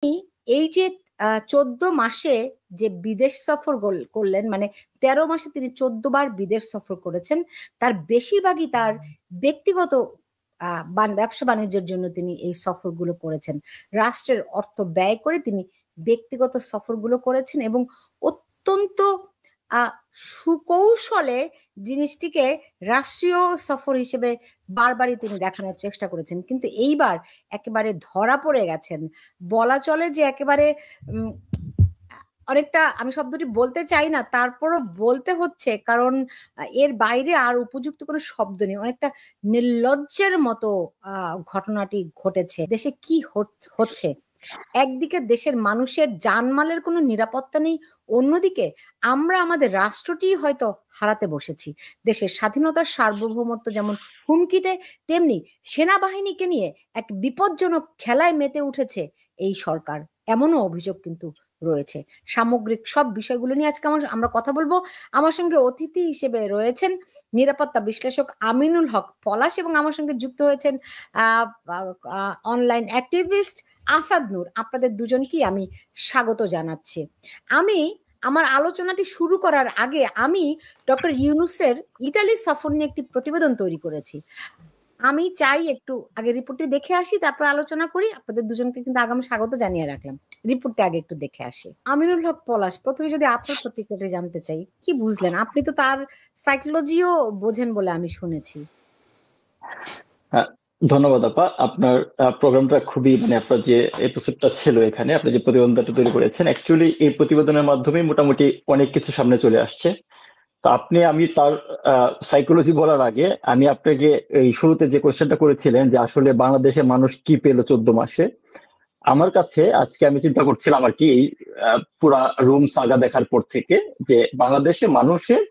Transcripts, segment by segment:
এই যে 14 মাসে যে বিদেশ সফর করলেন, মানে 13 মাসে তিনি 14 বার বিদেশ সফর করেছেন, তার বেশিরভাগই তার ব্যক্তিগত ব্যবসা বাণিজ্যের জন্য তিনি এই সফরগুলো করেছেন। রাষ্ট্রের অর্থ ব্যয় করে তিনি ব্যক্তিগত সফরগুলো করেছেন এবং অত্যন্ত সুকৌশলে জিনিসটিকে রাষ্ট্রীয় সফর হিসেবে বারবারই তিনি দেখানোর চেষ্টা করেছেন। কিন্তু এইবার একেবারে ধরা পড়ে গেছেন, বলা চলে যে একেবারে অনেকটা, আমি শব্দটি বলতে চাই না, তারপরও বলতে হচ্ছে, কারণ এর বাইরে আর উপযুক্ত কোনো শব্দ নেই। অনেকটা নির্লজ্জের মতো ঘটনাটি ঘটেছে। দেশে কি হচ্ছে, একদিকে দেশের মানুষের জানমালের কোনো নিরাপত্তা নেই, অন্যদিকে আমরা আমাদের রাষ্ট্রটি হয়তো হারাতে বসেছি। দেশের স্বাধীনতার সার্বভৌমত্ব যেমন হুমকিতে, তেমনি সেনাবাহিনীকে নিয়ে এক বিপজ্জনক খেলায় মেতে উঠেছে এই সরকার, এমনও অভিযোগ কিন্তু রয়েছে। সামগ্রিক সব বিষয়গুলো নিয়ে আজকে আমরা কথা বলবো। আমার সঙ্গে অতিথি হিসেবে রয়েছেন নিরাপত্তা বিশ্লেষক আমিনুল হক পলাশ, এবং আমার সঙ্গে যুক্ত হয়েছেন অনলাইন অ্যাক্টিভিস্ট আসাদ নূর। আপনাদের দুজনকেই আমি স্বাগত জানাচ্ছি। আমি আমার আলোচনাটি শুরু করার আগে আমি ডক্টর ইউনূসের ইটালি সফর নিয়ে একটি প্রতিবেদন তৈরি করেছি। আমি চাই একটু আগে রিপোর্টটি দেখে আসি, তারপর আলোচনা করি। আপনাদের দুজনকে কিন্তু আগাম স্বাগত জানিয়ে রাখলাম। রিপোর্টটা আগে একটু দেখে আসি। আমিনুল হক পলাশ, প্রথমে যদি আপনার প্রতিক্রিয়া জানতে চাই, কি বুঝলেন? আপনি তো তার সাইকোলজিও বোঝেন বলে আমি শুনেছি। ধন্যবাদ আপা। আপনার প্রোগ্রামটা খুবই, মানে আপনার যে এপিসোডটা ছিল এখানে, আপনি যে প্রতিবেদনটা তৈরি করেছেন, অ্যাকচুয়ালি এই প্রতিবেদনের মাধ্যমে মোটামুটি অনেক কিছু সামনে চলে আসছে। তো আমি তার সাইকোলজি বলার আগে আমি আপনাকে এই শুরুতে যে কোয়েশ্চেনটা করেছিলেন যে আসলে বাংলাদেশের মানুষ কি পেল 14 মাসে, আমার কাছে আজকে আমি চিন্তা করছিলাম আর কি এই পুরা রোম সাগা দেখার পর থেকে, যে বাংলাদেশে মানুষের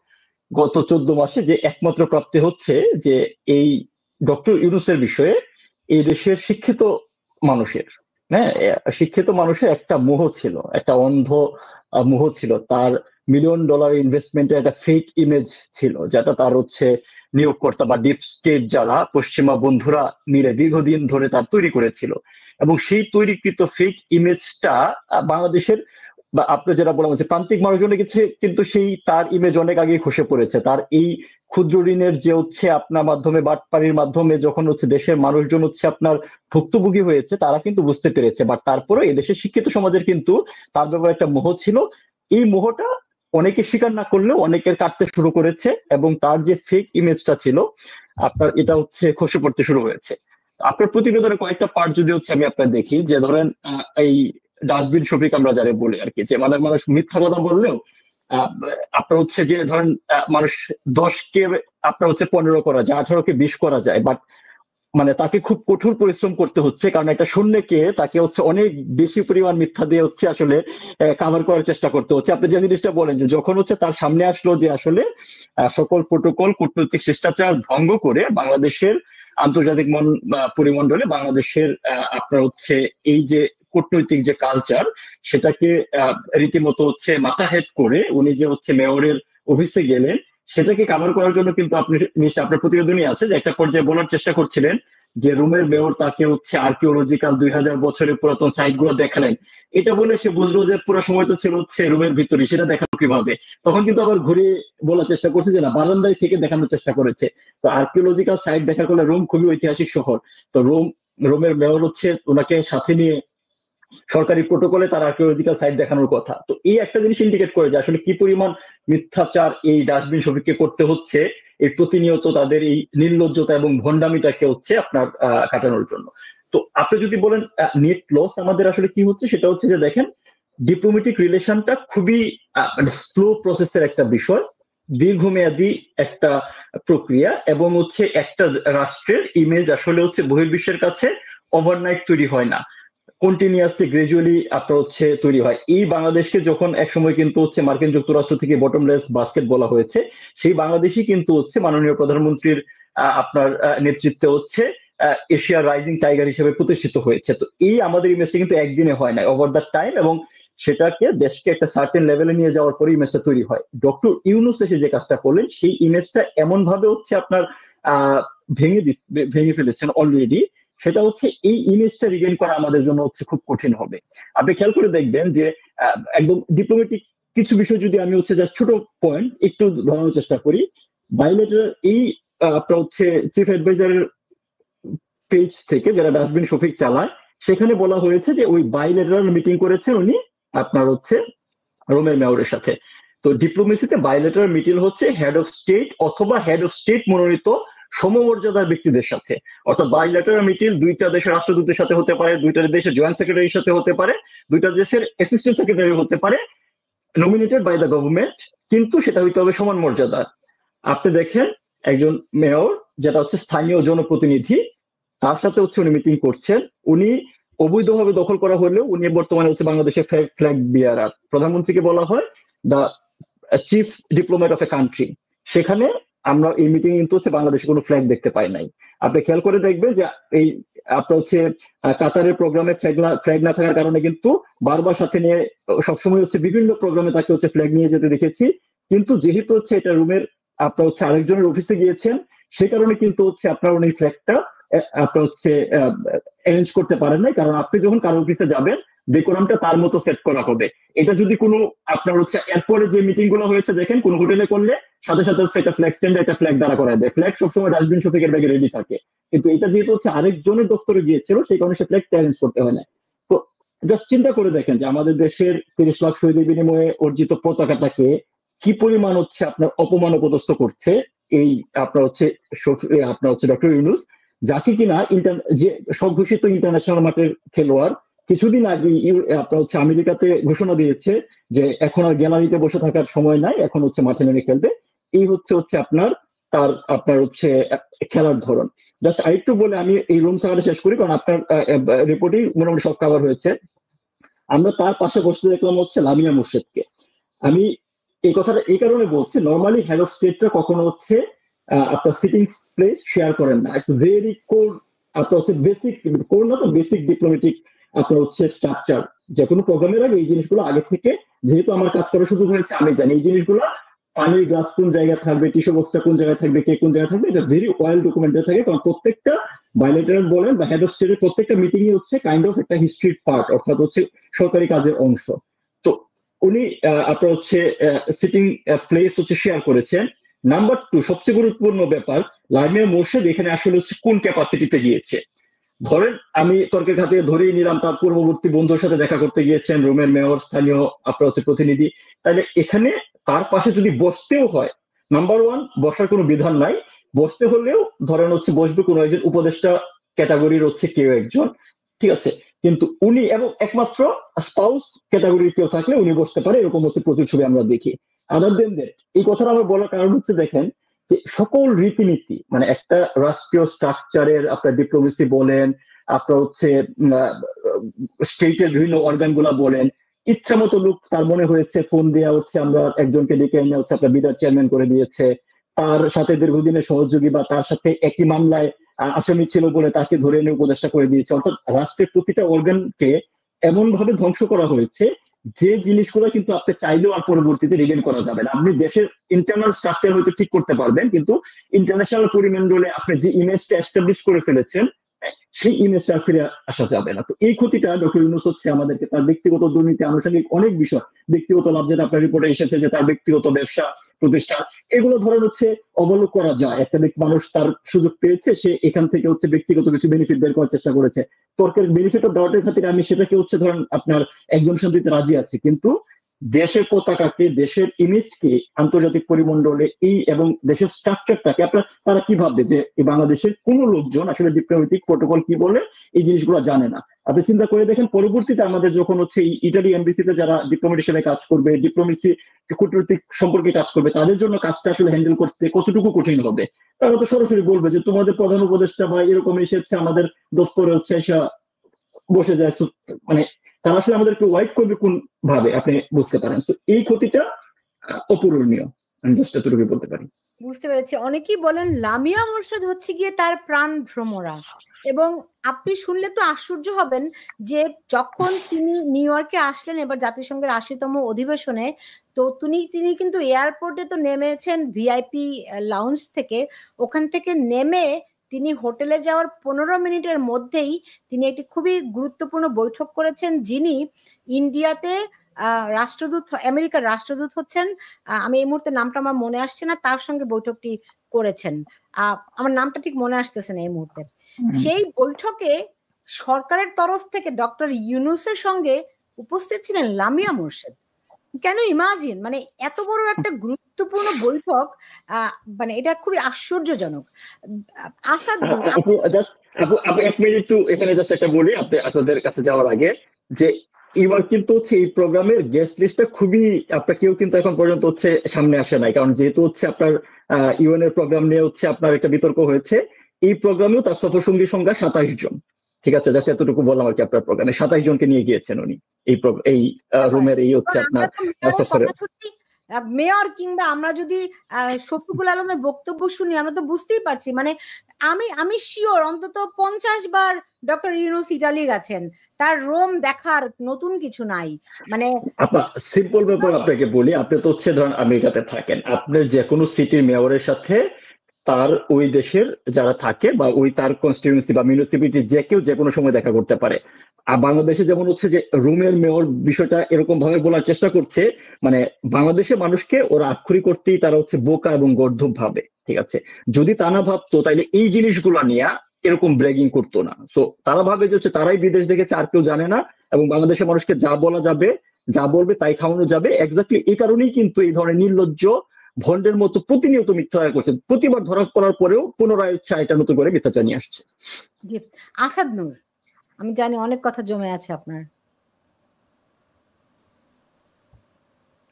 গত 14 মাসে যে একমাত্র প্রাপ্তি হচ্ছে যে এই ডক্টর ইউনূসের বিষয়ে এই দেশের শিক্ষিত মানুষের, হ্যাঁ, শিক্ষিত মানুষের একটা মোহ ছিল, একটা অন্ধ মোহ ছিল। তার $1 মিলিয়ন ইনভেস্টমেন্টের একটা ফেক ইমেজ ছিল, যেটা তার হচ্ছে নিয়োগকর্তা বা ডিপ স্টেট যারা পশ্চিমা বন্ধুরা মিলে দীর্ঘদিন ধরে তার তৈরি করেছিল। এবং সেই তৈরিকৃত ফেক ইমেজটা বাংলাদেশের, বা আপনি যেটা বললাম যে প্রান্তিক মানুষজনের কাছে কিন্তু সেই তার ইমেজ অনেক আগে খসে পড়েছে। তার এই ক্ষুদ্র ঋণের যে হচ্ছে আপনার মাধ্যমে, বাটপাড়ির মাধ্যমে যখন হচ্ছে দেশের মানুষজন হচ্ছে আপনার ভুক্তভোগী হয়েছে, তারা কিন্তু বুঝতে পেরেছে। বাট তারপরে এই দেশের শিক্ষিত সমাজের কিন্তু তার ব্যাপারে একটা মোহ ছিল। এই মোহটা অনেকে স্বীকার না করলেও অনেকের কাটতে শুরু করেছে, এবং তার যে ফেক ইমেজটা ছিল আপনার, এটা হচ্ছে খসে পড়তে শুরু হয়েছে। আপনার প্রতিবেদনের কয়েকটা পার্ট যদি হচ্ছে আমি আপনার দেখি, যে ধরেন এই ডাস্টবিন শফিক আমরা যারা বলি আর কি, যে মানে মানুষ মিথ্যা কথা বললেও আপনার হচ্ছে যে ধরেন মানুষ 10কে আপনার হচ্ছে 15 করা যায়, 18কে 20 করা যায়, বাট মানে তাকে খুব কঠোর পরিশ্রম করতে হচ্ছে, কারণ একটা শূন্যকে তাকে হচ্ছে অনেক বেশি পরিমাণ মিথ্যা দিয়ে হচ্ছে আসলে কাভার করার চেষ্টা করতে হচ্ছে। আপনি যে জিনিসটা বলেন যে যখন হচ্ছে তার সামনে আসলো যে আসলে সকল প্রোটোকল, কূটনৈতিক শিষ্টাচার ভঙ্গ করে বাংলাদেশের আন্তর্জাতিক পরিমণ্ডলে বাংলাদেশের আপনার হচ্ছে এই যে কূটনৈতিক যে কালচার, সেটাকে রীতিমতো হচ্ছে মাথা হেড করে উনি যে হচ্ছে মেয়রের অফিসে গেলেন, সেটাকে কাভার করার জন্য কিন্তু আপনি নিশ্চয় আপনার প্রতিবেদনই আছে যে একটা পর্যায়ে বলার চেষ্টা করছিলেন যে রোমের মেয়র তাকে হচ্ছে আর্কিওলজিক্যাল 2000 বছরের পুরাতন সাইট গুলো দেখালেন। এটা বলে সে বুঝলো যে পুরো সময় তো ছিল হচ্ছে রোমের ভিতরে, সেটা দেখানো কিভাবে? তখন কিন্তু আবার ঘুরে বলার চেষ্টা করছে যে না, বারান্দায় থেকে দেখানোর চেষ্টা করেছে। তো আর্কিওলজিক্যাল সাইট দেখার ফলে রোম খুবই ঐতিহাসিক শহর। তো রোমের মেয়র হচ্ছে ওনাকে সাথে নিয়ে সরকারি প্রোটোকলে তার আর্কিওলজিক্যাল সাইট দেখানোর কথা। তো এই একটা জিনিস ইন্ডিকেট করে যে আসলে কি পরিমাণ মিথ্যাচার এই ডাস্টবিন শফিককে করতে হচ্ছে এই প্রতিনিয়ত তাদের এই নির্লজ্জতা এবং ভণ্ডামিটাকে হচ্ছে আপনার কাটানোর জন্য। তো আপনি যদি বলেন নেট লস আমাদের আসলে কি হচ্ছে, সেটা হচ্ছে যে দেখেন, ডিপ্লোম্যাটিক রিলেশনটা খুবই মানে স্লো প্রসেসের একটা বিষয়, দীর্ঘমেয়াদী একটা প্রক্রিয়া, এবং হচ্ছে একটা রাষ্ট্রের ইমেজ আসলে হচ্ছে বহির্বিশ্বের কাছে ওভারনাইট তৈরি হয় না, কন্টিনিউয়াসলি গ্রাজুয়ালি আপনার হচ্ছে তৈরি হয়। এই বাংলাদেশকে যখন একসময় কিন্তু হচ্ছে মার্কিন যুক্তরাষ্ট্র থেকে বটমলেস বাস্কেট বলা হয়েছে, সেই বাংলাদেশই কিন্তু হচ্ছে মাননীয় প্রধানমন্ত্রীর আপনার নেতৃত্বে হচ্ছে এশিয়ার রাইজিং টাইগার হিসেবে প্রতিষ্ঠিত হয়েছে। তো এই আমাদের ইমেজটা কিন্তু একদিনে হয় না, ওভার দ্য টাইম, এবং সেটাকে দেশকে একটা সার্টেন লেভেলে নিয়ে যাওয়ার পরে ইমেজটা তৈরি হয়। ডক্টর ইউনূস এসে যে কাজটা করলেন, সেই ইমেজটা এমন ভাবে হচ্ছে আপনার ভেঙে ফেলেছেন অলরেডি, সেটা হচ্ছে এই ইমেজটা রিগেইন করা আমাদের জন্য হচ্ছে খুব কঠিন হবে। আপনি খেয়াল করে দেখবেন যে একদম ডিপ্লোমেটিক কিছু বিষয় যদি আমি হচ্ছে জাস্ট ছোট পয়েন্ট একটু ধরানোর চেষ্টা করি। বাইলেটারাল এই আপনার হচ্ছে চিফ অ্যাডভাইজারের পেজ থেকে যারা ডাস্টবিন শফিক চালায়, সেখানে বলা হয়েছে যে ওই বাইলেটারাল মিটিং করেছেন উনি আপনার হচ্ছে রোমের মেয়রের সাথে। তো ডিপ্লোমেসিতে বাইলেটারাল মিটিং হচ্ছে হেড অফ স্টেট অথবা হেড অফ স্টেট মনোনীত সমমর্যাদার ব্যক্তিদের সাথে। অর্থাৎ বাইলেটারাল মিটিং দুইটা দেশের রাষ্ট্রদূতের সাথে হতে পারে, দুইটা দেশের জয়েন্ট সেক্রেটারির সাথে হতে পারে, দুইটা দেশের অ্যাসিস্ট্যান্ট সেক্রেটারি হতে পারে, নমিনেটেড বাই দ্য গভর্নমেন্ট, কিন্তু সেটা হইতে হবে সমান মর্যাদার। আপনি দেখেন একজন মেয়র যেটা হচ্ছে স্থানীয় জনপ্রতিনিধি, তার সাথে হচ্ছে উনি মিটিং করছেন। উনি অবৈধভাবে দখল করা হলেও উনি বর্তমানে হচ্ছে বাংলাদেশের ফ্ল্যাগ বিয়ারার। প্রধানমন্ত্রীকে বলা হয় the chief diplomat of a country. সেখানে আমরা এই মিটিং কিন্তু হচ্ছে বাংলাদেশে কোনো ফ্ল্যাগ দেখতে পাই নাই। আপনি খেয়াল করে দেখবেন যে এই আপনার হচ্ছে কাতারের প্রোগ্রামে ফ্ল্যাগ না থাকার কারণে কিন্তু বারবার সাথে নিয়ে সবসময় হচ্ছে বিভিন্ন প্রোগ্রামে তাকে হচ্ছে ফ্ল্যাগ নিয়ে যেতে দেখেছি। কিন্তু যেহেতু হচ্ছে এটা রুমের আপনার হচ্ছে আরেকজনের অফিসে গিয়েছেন, সে কারণে কিন্তু হচ্ছে আপনার উনি ফ্ল্যাগটা আপনার হচ্ছে অ্যারেঞ্জ করতে পারেন নাই। কারণ আপনি যখন কারো অফিসে যাবেন ডেকোরামটা তার মতো সেট করা হবে। এটা যদি কোনো আপনার হচ্ছে এরপরে যে মিটিং গুলো হয়েছে দেখেন কোন হোটেলে করলে সাথে সাথে হচ্ছে একটা ফ্ল্যাগ স্ট্যান্ডে একটা ফ্ল্যাগ দাঁড়া করা দেয়, ফ্ল্যাগ সবসময় ডাস্টবিন শফিকের ব্যাগে রেডি থাকে। কিন্তু এটা যেহেতু হচ্ছে আরেকজনের দপ্তরে গিয়েছিল সেই কারণে সে ফ্ল্যাগ অ্যারেঞ্জ করতে হয় না। তো জাস্ট চিন্তা করে দেখেন যে আমাদের দেশের 30 লাখ শহীদের বিনিময়ে অর্জিত পতাকাটাকে কি পরিমাণ হচ্ছে আপনার অপমান অপদস্থ করছে এই আপনার হচ্ছে আপনার হচ্ছে ডক্টর ইউনূস, যাকে কিনা যে স্বঘোষিত ইন্টারন্যাশনাল মাঠের খেলোয়াড় কিছুদিন আগে আপনার হচ্ছে আমেরিকাতে ঘোষণা দিয়েছে যে এখন আর গ্যালারিতে বসে থাকার সময় নাই, এখন হচ্ছে মাঠে নেমে খেলবে। এই হচ্ছে হচ্ছে আপনার তার আপনার হচ্ছে খেলার ধরন। জাস্ট আরেকটু বলে আমি এই রুম সাগাটা শেষ করি, কারণ আপনার রিপোর্টেই মোটামুটি সব কভার হয়েছে। আমরা তার পাশে বসতে দেখলাম হচ্ছে লামিয়া মুর্শেদকে। আমি এই কথাটা এই কারণে বলছি, নর্মালি হেড অফ স্টেটটা কখনো হচ্ছে আপনার সিটিং প্লেস শেয়ার করেন না। ইটস ভেরি কোর আপনার হচ্ছে বেসিক কোর না তো বেসিক ডিপ্লোমেটিক আপনার হচ্ছে স্ট্রাকচার। যে কোনো প্রোগ্রামের আগে এই জিনিসগুলো আগে থেকে, যেহেতু আমার কাজ করার সুযোগ হয়েছে আমি জানি এই জিনিসগুলো পানির গ্লাস কোন জায়গায় থাকবে, টিস্যু বক্সটা কোন জায়গায় থাকবে, কে কোন জায়গায় থাকবে, এটা ভেরি ওয়েল ডকুমেন্টেড থাকে। কারণ প্রত্যেকটা বাইলেটারাল বলেন বা হেড অফ স্টেটের প্রত্যেকটা মিটিং হচ্ছে কাইন্ড অফ একটা হিস্ট্রির পার্ট, অর্থাৎ হচ্ছে সরকারি কাজের অংশ। তো উনি আপনার হচ্ছে সিটিং প্লেস হচ্ছে শেয়ার করেছেন। নাম্বার 2 সবচেয়ে গুরুত্বপূর্ণ ব্যাপার, লামিয়া মোর্শেদ এখানে আসলে হচ্ছে কোন ক্যাপাসিটিতে গিয়েছে। ধরেন আমি তর্কের খাতে ধরেই নিলাম তার পূর্ববর্তী বন্ধুর সাথে দেখা করতে গিয়েছেন রোমের মেয়র, স্থানীয় আপনার হচ্ছে প্রতিনিধি। তাহলে এখানে তার পাশে যদি বসতেও হয়, নাম্বার 1 বসার কোনো বিধান নাই। বসতে হলেও ধরেন হচ্ছে বসবে কোনো একজন উপদেষ্টা ক্যাটাগরির হচ্ছে কেউ একজন, ঠিক আছে। কিন্তু উনি এবং একমাত্র স্পাউস ক্যাটাগরির কেউ থাকলে উনি বসতে পারে, এরকম হচ্ছে প্রচুর ছবি আমরা দেখি। আদার দেন দ্যাট, এই কথাটা আমার বলার কারণ হচ্ছে দেখেন যে সকল রীতিনীতি মানে একটা রাষ্ট্রীয় স্ট্রাকচারের আপনার ডিপ্লোমেসি বলেন, আপনার হচ্ছে স্টেটের বিভিন্ন অর্গান গুলা বলেন, ইচ্ছা মতো লোক তার মনে হয়েছে ফোন দেওয়া হচ্ছে আমরা একজনকে ডেকে এনে হচ্ছে আপনার বিডার চেয়ারম্যান করে দিয়েছে, তার সাথে দীর্ঘদিনের সহযোগী বা তার সাথে একই মামলায় আসামি ছিল বলে তাকে ধরে এনে উপদেষ্টা করে দিয়েছে। অর্থাৎ রাষ্ট্রের প্রতিটা অর্গানকে এমন ভাবে ধ্বংস করা হয়েছে যে জিনিসগুলো কিন্তু আপনি চাইলেও আর পরবর্তীতে রিগেন করা যাবে না। আপনি দেশের ইন্টারনাল স্ট্রাকচার হয়তো ঠিক করতে পারবেন, কিন্তু ইন্টারন্যাশনাল পরিমণ্ডলে আপনি যে ইমেজটা এস্টাবলিশ করে ফেলেছেন সেই ইমেজটা ফিরে আসা যাবে না। তো এই ক্ষতিটা ডক্টর ইউনূস হচ্ছে আমাদেরকে তার ব্যক্তিগত দুর্নীতি, আনুষঙ্গিক অনেক বিষয়, ব্যক্তিগত লাভ যেটা আপনার রিপোর্টে এসেছে যে তার ব্যক্তিগত ব্যবসা প্রতিষ্ঠান, এগুলো ধরেন হচ্ছে অবলোক করা যায়। একটা মানুষ তার সুযোগ পেয়েছে, সে এখান থেকে হচ্ছে ব্যক্তিগত কিছু বেনিফিট বের করার চেষ্টা করেছে। তর্কের বেনিফিট অফ ডাউটের খাতিরে আমি সেটাকে হচ্ছে ধরেন আপনার এক্সাম্পশন দিতে রাজি আছি, কিন্তু দেশের পতাকাকে, দেশের ইমেজকে আন্তর্জাতিক পরিমণ্ডলে এই এবং দেশের স্ট্রাকচারটাকে আপনার তারা কি ভাববে যে বাংলাদেশের কোন লোকজন আসলে ডিপ্লোমেটিক প্রোটোকল কি বলে এই জিনিসগুলো জানে না। আপনি চিন্তা করে দেখেন পরবর্তীতে আমাদের যখন হচ্ছে এই ইটালি এমবিসিতে যারা ডিপ্লোমেট হিসেবে কাজ করবে, ডিপ্লোমেসি কূটনৈতিক সম্পর্কে কাজ করবে, তাদের জন্য কাজটা আসলে হ্যান্ডেল করতে কতটুকু কঠিন হবে। তারা তো সরাসরি বলবে যে তোমাদের প্রধান উপদেষ্টা বা এরকম এসেছে আমাদের দপ্তরে হচ্ছে এসে বসে যায়। মানে তারা আসলে আমাদেরকে ওয়াইড করবে কোন ভাবে আপনি বুঝতে পারেন। তো এই ক্ষতিটা অপূরণীয়, আমি জাস্ট এতটুকু বলতে পারি। বুঝতে পেরেছি। অনেকেই বলেন লামিয়া মোর্শেদ হচ্ছে গিয়ে তার প্রাণ ভ্রমরা, এবং আপনি শুনলে একটু আশ্চর্য হবেন যে যখন তিনি নিউ ইয়র্কে আসলেন এবার জাতিসংঘের 80তম অধিবেশনে, তো তিনি কিন্তু এয়ারপোর্টে তো নেমেছেন ভিআইপি লাউঞ্জ থেকে, ওখান থেকে নেমে তিনি হোটেলে যাওয়ার 15 মিনিটের মধ্যেই তিনি একটি খুবই গুরুত্বপূর্ণ বৈঠক করেছেন, যিনি ইন্ডিয়াতে রাষ্ট্রদূত, আমেরিকার রাষ্ট্রদূত হচ্ছেন, আমি এই মুহূর্তে নামটা আমার মনে আসছে না, তার সঙ্গে বৈঠকটি করেছেন। আমার নামটা ঠিক মনে আসতেছে না এই মুহূর্তে। সেই বৈঠকে সরকারের তরফ থেকে ডক্টর ইউনূসের সঙ্গে উপস্থিত ছিলেন লামিয়া মোর্শেদ। কেন ইমাজিন, মানে এত বড় একটা গুরুত্বপূর্ণ বৈঠক, মানে এটা খুবই আশ্চর্যজনক। আসাদ, আপু 1 মিনিট একটু এখানে জাস্ট একটা বলি আপনি আসাদের কাছে যাওয়ার আগে, যে এবার কিন্তু হচ্ছে এই প্রোগ্রামের গেস্ট লিস্টটা খুবই, আপনার কেউ কিন্তু এখন পর্যন্ত হচ্ছে সামনে আসে নাই, কারণ যেহেতু হচ্ছে আপনার ইউএন এর প্রোগ্রাম নিয়ে হচ্ছে আপনার একটা বিতর্ক হয়েছে। এই প্রোগ্রামেও তার সফরসঙ্গী সংখ্যা 27 জন। ঠিক আছে, জাস্ট এতটুকু বললাম আর কি। আপনার প্রোগ্রামে 27 জনকে নিয়ে গিয়েছেন উনি এই রুমের এই হচ্ছে আপনার সফরে। মেয়র কিংবা আমরা যদি শফিকুল আলমের বক্তব্য শুনি, আমরা তো বুঝতেই পারছি, মানে আমি শিওর অন্তত 50 বার ডক্টর ইউনূস ইটালি গেছেন, তার রোম দেখার নতুন কিছু নাই। মানে সিম্পল ব্যাপার আপনাকে বলি, আপনি তো হচ্ছে ধরেন আমেরিকাতে থাকেন, আপনি যে কোনো সিটির মেয়রের সাথে তার ওই দেশের যারা থাকে বা ওই তার কনস্টিটিউয়েন্সি বা মিউনিসিপালিটি যে কেউ যে কোনো সময় দেখা করতে পারে। আর বাংলাদেশে যেমন হচ্ছে যে রুমের মেয়র বিষয়টা এরকম ভাবে বলার চেষ্টা করছে, মানে বাংলাদেশের মানুষকে ওরা আক্ষরিক করতেই তারা হচ্ছে বোকা এবং গর্ধব ভাবে। ঠিক আছে, যদি তা না ভাবতো তাইলে এই জিনিসগুলো নিয়ে এরকম ব্র্যাগিং করতো না। সো তারা ভাবে যে হচ্ছে তারাই বিদেশ দেখেছে, আর কেউ জানে না, এবং বাংলাদেশের মানুষকে যা বলা যাবে, যা বলবে তাই খাওয়ানো যাবে। এক্স্যাক্টলি এই কারণেই কিন্তু এই ধরনের নির্লজ্জ ভন্ডের মতো প্রতিনিয়ত মিথ্যাচার করছে, প্রতিবার ধরা পড়ার পরেও পুনরায় ইচ্ছা এটা নতুন করে মিথ্যাচার নিয়ে আসছে। আসাদ নূর, আমি জানি অনেক কথা জমে আছে আপনার,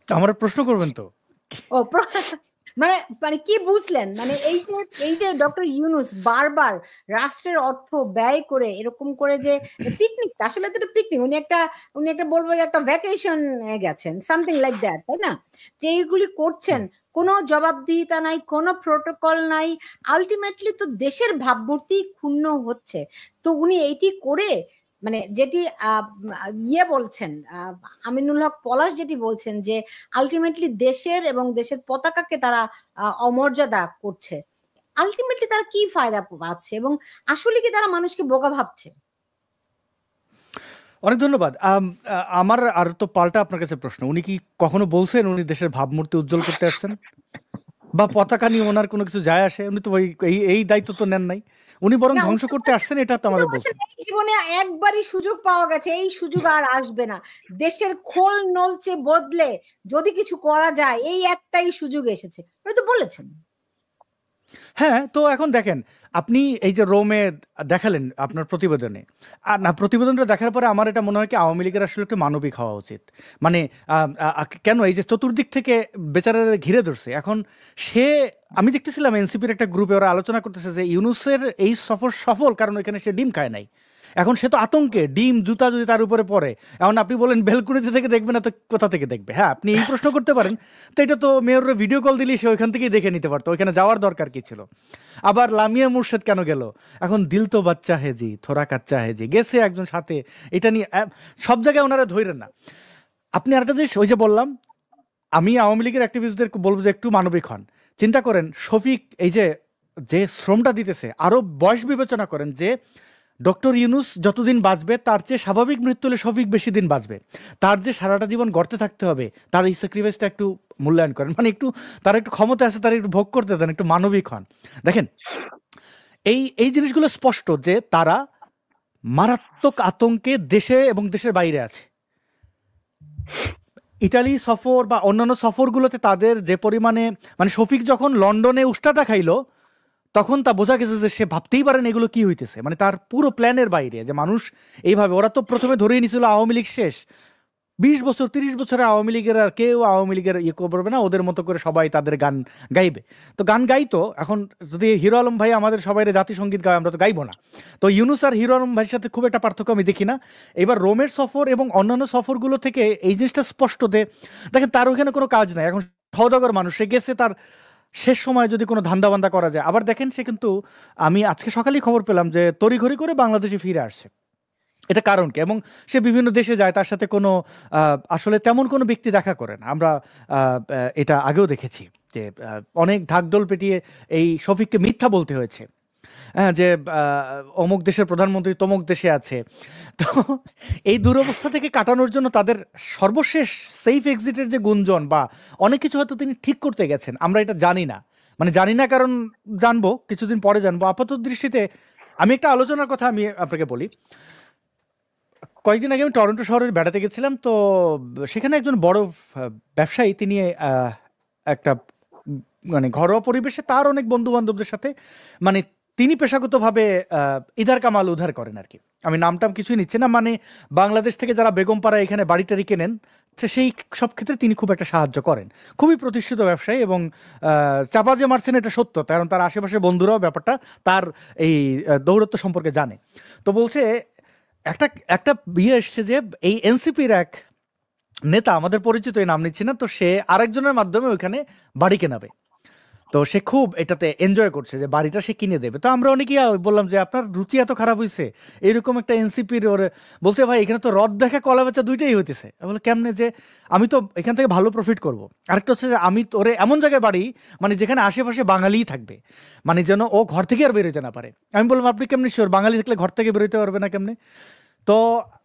আমার প্রশ্ন করবেন তো? ও মানে মানে কি বুঝলেন, মানে এই যে ডক্টর ইউনূস বারবার রাষ্ট্রের অর্থ ব্যয় করে এরকম করে যে পিকনিক, আসলে তো পিকনিক, উনি একটা বলবো যে একটা ভ্যাকেশন গেছেন, সামথিং লাইক দ্যাট, তাই না? যে এইগুলি করছেন, কোনো জবাবদিহিতা নাই, কোনো প্রোটোকল নাই, আলটিমেটলি তো দেশের ভাবমূর্তি ক্ষুণ্ণ হচ্ছে। তো উনি এইটি করে, মানে যেটি বলছেন আমিনুল হক পলাশ, যেটি বলছেন যে আলটিমেটলি দেশের এবং দেশের পতাকাকে তারা অমর্যাদা করছে, আলটিমেটলি তারা কি ফায়দা পাচ্ছে এবং আসলে কি তারা মানুষকে বোকা ভাবছে? অনেক ধন্যবাদ। আমার আর তো পাল্টা আপনার কাছে প্রশ্ন, উনি কি কখনো বলছেন উনি দেশের ভাবমূর্তি উজ্জ্বল করতে আসছেন, বা পতাকা নিয়ে ওনার কোনো কিছু যায় আসে? উনি তো এই দায়িত্ব তো নেন নাই, উনি বরং ধ্বংস করতে আসছেন, এটা তো আমাদের বলছেন। জীবনে একবারই সুযোগ পাওয়া গেছে, এই সুযোগ আর আসবে না, দেশের খোল নলচে বদলে যদি কিছু করা যায়, এই একটাই সুযোগ এসেছে, উনি তো বলেছেন। হ্যাঁ, তো এখন দেখেন, আপনি এই যে রোমে দেখালেন আপনার প্রতিবেদনে, আর না, প্রতিবেদনটা দেখার পরে আমার এটা মনে হয় কি আওয়ামী লীগের আসলে একটু মানবিক হওয়া উচিত। মানে কেন এই যে চতুর্দিক থেকে বেচারারা ঘিরে ধরছে, এখন আমি দেখতেছিলাম এনসিপির একটা গ্রুপে ওরা আলোচনা করতেছে যে ইউনূসের এই সফর সফল কারণ ওইখানে সে ডিম খায় নাই। এখন সে তো আতঙ্কে, ডিম জুতা যদি তার উপরে পড়ে, এখন আপনি বলেন বেলকুনিতে থেকে দেখবে না তো কোথা থেকে দেখবে? হ্যাঁ, আপনি এই প্রশ্ন করতে পারেন, তো এটা তো মেয়রের ভিডিও কল দিলেই সে ওইখান থেকেই দেখে নিতে পারতো, ওইখানে যাওয়ার দরকার কি ছিল? আবার লামিয়া মুর্শেদ কেন গেল? এখন দিল তো বাচ্চা হেজি থোড়া কাচ্চা হেজি গেছে একজন সাথে, এটা নিয়ে সব জায়গায় ওনারা ধরেন না। আপনি আরেকটা জিনিস, ওই যে বললাম, আমি আওয়ামী লীগের অ্যাক্টিভিস্টদের বলবো যে একটু মানবিক হন। চিন্তা করেন শফিক এই যে শ্রমটা দিতেছে, আরো বয়স বিবেচনা করেন যে ডক্টর ইউনূস যতদিন বাঁচবে তার চেয়ে স্বাভাবিক মৃত্যু হলে শফিক বেশি দিন বাঁচবে, তার যে সারাটা জীবন গড়তে থাকতে হবে, তার এই স্যাক্রিফাইসটা একটু মূল্যায়ন করেন। মানে একটু তার একটু ক্ষমতা আছে, তার একটু ভোগ করতে দেন, একটু মানবিক হন। দেখেন এই জিনিসগুলো স্পষ্ট যে তারা মারাত্মক আতঙ্কে দেশে এবং দেশের বাইরে আছে। ইটালি সফর বা অন্যান্য সফরগুলোতে তাদের যে পরিমাণে, মানে শফিক যখন লন্ডনে উষ্টাটা খাইলো তখন তা বোঝা গেছে যে সে ভাবতেই পারেন এগুলো কি হইতেছে, মানে তার পুরো প্ল্যানের বাইরে যে মানুষ এইভাবে। ওরা তো প্রথমে ধরেই নিছিল আওয়ামী লীগ শেষ, 20 বছর 30 বছরে আওয়ামী লীগের আর কেউ আওয়ামী লীগের করবে না, ওদের মতো করে সবাই তাদের গান গাইবে। তো গান গাইতো, এখন যদি হিরো আলম ভাই আমাদের সবাই জাতিসঙ্গীত গায়, আমরা তো গাইবো না। তো ইউনূস আর হিরো আলম ভাইয়ের সাথে খুব একটা পার্থক্য আমি দেখি না। এবার রোমের সফর এবং অন্যান্য সফরগুলো থেকে এই জিনিসটা স্পষ্ট যে দেখেন তার ওখানে কোনো কাজ নাই, এখন সওদাগর মানুষ, সে গেছে তার শেষ সময় যদি কোনো ধান্দাবান্দা করা যায়। আবার দেখেন সে কিন্তু, আমি আজকে সকালেই খবর পেলাম যে তড়িঘড়ি করে বাংলাদেশে ফিরে আসছে। এটা কারণ কি? এবং সে বিভিন্ন দেশে যায়, তার সাথে কোনো আসলে তেমন কোনো ব্যক্তি দেখা করে না। আমরা এটা আগেও দেখেছি যে অনেক ঢাকঢোল পেটিয়ে এই শফিককে মিথ্যা বলতে হয়েছে। হ্যাঁ, যে অমুক দেশের প্রধানমন্ত্রী তমুক দেশে আছে। তো এই দুরবস্থা থেকে কাটানোর জন্য তাদের সর্বশেষ সেফ এক্সিটের যে গুঞ্জন বা অনেক কিছু হয়তো তিনি ঠিক করতে গেছেন, আমরা এটা জানি না। মানে জানি না কারণ জানবো কিছুদিন পরে জানবো। আপাত দৃষ্টিতে আমি একটা আলোচনার কথা আমি আপনাকে বলি। কয়েকদিন আগে আমি টরন্টো শহরে বেড়াতে গেছিলাম। তো সেখানে একজন বড় ব্যবসায়ী, তিনি একটা মানে ঘরোয়া পরিবেশে তার অনেক বন্ধু বান্ধবদের সাথে, মানে তিনি পেশাগতভাবে ইধার কামাল উধার করেন আর কি। আমি নামটাম কিছুই নিচ্ছি না। মানে বাংলাদেশ থেকে যারা বেগমপাড়া এখানে বাড়ি টাড়ি কেনেন, সেই সব ক্ষেত্রে তিনি খুব একটা সাহায্য করেন। খুবই প্রতিষ্ঠিত ব্যবসায়ী, এবং চাপা যে মারছেন এটা সত্য, কারণ তার আশেপাশে বন্ধুরাও ব্যাপারটা তার এই দৌরত্ব সম্পর্কে জানে। তো বলছে একটা একটা এসছে যে এই এনসিপির এক নেতা, আমাদের পরিচিত, এই নাম নিচ্ছি না, তো সে আরেকজনের মাধ্যমে ওইখানে বাড়ি কেনাবে। তো সে খুব এটাতে এনজয় করছে যে বাড়িটা সে কিনে দেবে। তো আমরা অনেকেই বললাম যে আপনার রুচি এত খারাপ হয়েছে, এরকম একটা এনসিপির ওরে বলছে ভাই এখানে তো রদ দেখা কলা বেচা দুইটাই হইতেছে। বলে কেমনে? যে আমি তো এখান থেকে ভালো প্রফিট করব। আরেকটা হচ্ছে যে আমি ওরে এমন জায়গায় বাড়ি, মানে যেখানে আশেপাশে বাঙালিই থাকবে, মানে যেন ও ঘর থেকে আর বেরোতে না পারে। আমি বললাম আপনি কেমনি শিওর বাঙালি থাকলে ঘর থেকে বেরোতে পারবে না কেমনে? তো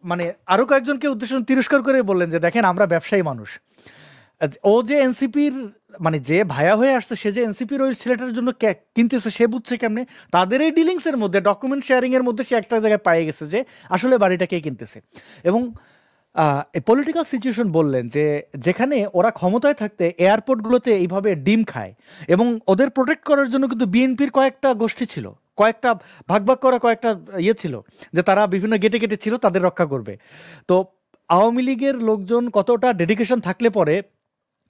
মানে আরো কয়েকজনকে উদ্দেশ্য তিরস্কার করে বললেন যে দেখেন আমরা ব্যবসায়ী মানুষ, ও যে এনসিপির মানে যে ভায়া হয়ে আসছে, সে যে এনসিপির ওই ছেলেটার জন্য কিনতেছে, সে বুঝছে কেমনে? তাদের এই ডিলিংস এর মধ্যে, ডকুমেন্ট শেয়ারিং এর মধ্যে সে একটা জায়গায় পেয়ে গেছে যে আসলে বাড়িটা কে কিনতেছে। এবং পলিটিক্যাল সিচুয়েশন বললেন যে যেখানে ওরা ক্ষমতায় থাকতে এয়ারপোর্টগুলোতে এইভাবে ডিম খায়, এবং ওদের প্রোটেক্ট করার জন্য কিন্তু বিএনপির কয়েকটা গোষ্ঠী ছিল, কয়েকটা ভাগ ভাগ করা কয়েকটা ছিল যে তারা বিভিন্ন গেটে গেটে ছিল তাদের রক্ষা করবে। তো আওয়ামী লীগের লোকজন কতটা ডেডিকেশন থাকলে পরে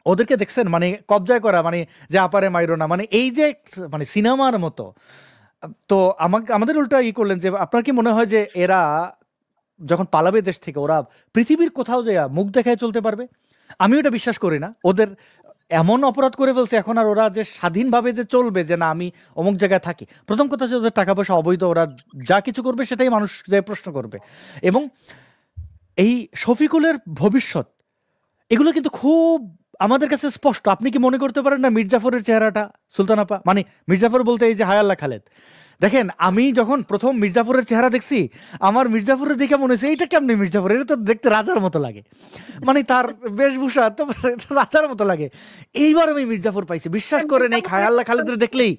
ওদেরকে দেখছেন মানে কবজায় করা, মানে যে আপারে মাইরো না, মানে এই যে মানে সিনেমার মতো। তো আমাদের উল্টা করলেন যে আপনার কি মনে হয় যে এরা যখন পালাবে দেশ থেকে, ওরা পৃথিবীর কোথাও যায় মুখ দেখায় চলতে পারবে? আমি ওটা বিশ্বাস করি না। ওদের এমন অপরাধ করে ফেলছে এখন, আর ওরা যে স্বাধীনভাবে যে চলবে যে না আমি অমুক জায়গায় থাকি, প্রথম কথা হচ্ছে ওদের টাকা পয়সা অবৈধ, ওরা যা কিছু করবে সেটাই মানুষ যে প্রশ্ন করবে। এবং এই শফিকুলের ভবিষ্যৎ, এগুলো কিন্তু খুব আমাদের কাছে স্পষ্ট। আপনি কি মনে করতে পারেন না মির্জাফরের চেহারাটা? সুলতানাপা মানে মির্জাফর বলতে এই যে হায়াল্লাহ খালেদ, দেখেন আমি যখন প্রথম মির্জাফরের চেহারা দেখছি, আমার মির্জাফরের দেখে মনে হয়েছে এইটা কেমনি মির্জাফর, এটা তো দেখতে রাজার মতো লাগে, মানে তার বেশভূষা তো রাজার মতো লাগে। এইবার আমি মির্জাফর পাইছি, বিশ্বাস করেন এই হায়াল্লাহ খালেদের দেখলেই।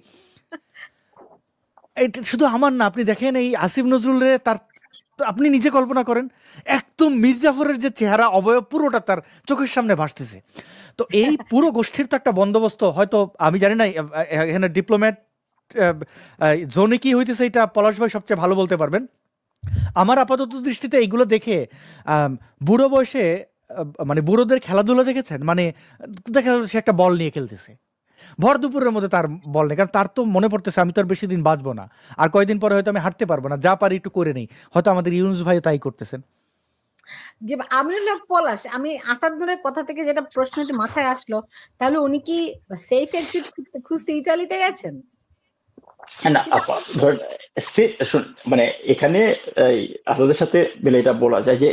এটা শুধু আমার না, আপনি দেখেন এই আসিফ নজরুলের, তার আপনি নিজে কল্পনা করেন একদম মির্জাফরের যে চেহারা অবয়ব পুরোটা তার চোখের সামনে ভাসতেছে। তো এই পুরো গোষ্ঠীর তো একটা বন্দোবস্ত, হয়তো আমি জানি না এখানে ডিপ্লোম্যাট জোনে কি হইতেছে, এটা পলাশ ভাই সবচেয়ে ভালো বলতে পারবেন। আমার আপাতত দৃষ্টিতে এইগুলো দেখে বুড়ো বয়সে মানে বুড়োদের খেলাধুলা দেখেছেন, মানে দেখা গেল সে একটা বল নিয়ে খেলতেছে, ভর দুপুরের মধ্যে তার বল নেই, কারণ তার তো মনে পড়তেছে আমি তো আর বেশি দিন বাঁচবো না, আর কয়েকদিন পরে হয়তো আমি হাঁটতে পারবো না, যা পারি একটু করে নেই। হয়তো আমাদের ইউনুস ভাই তাই করতেছেন। আমিনুল হক পলাশ, আমি আসাদুলের কথা থেকে যেটা প্রশ্নটি মাথায় আসলো, তাহলে উনি কি সেফ এক্সিট খুঁজতে ইতালিতে গেছেন? না মানে এখানে আসাদের সাথে মিলে এটা বলা যায় যে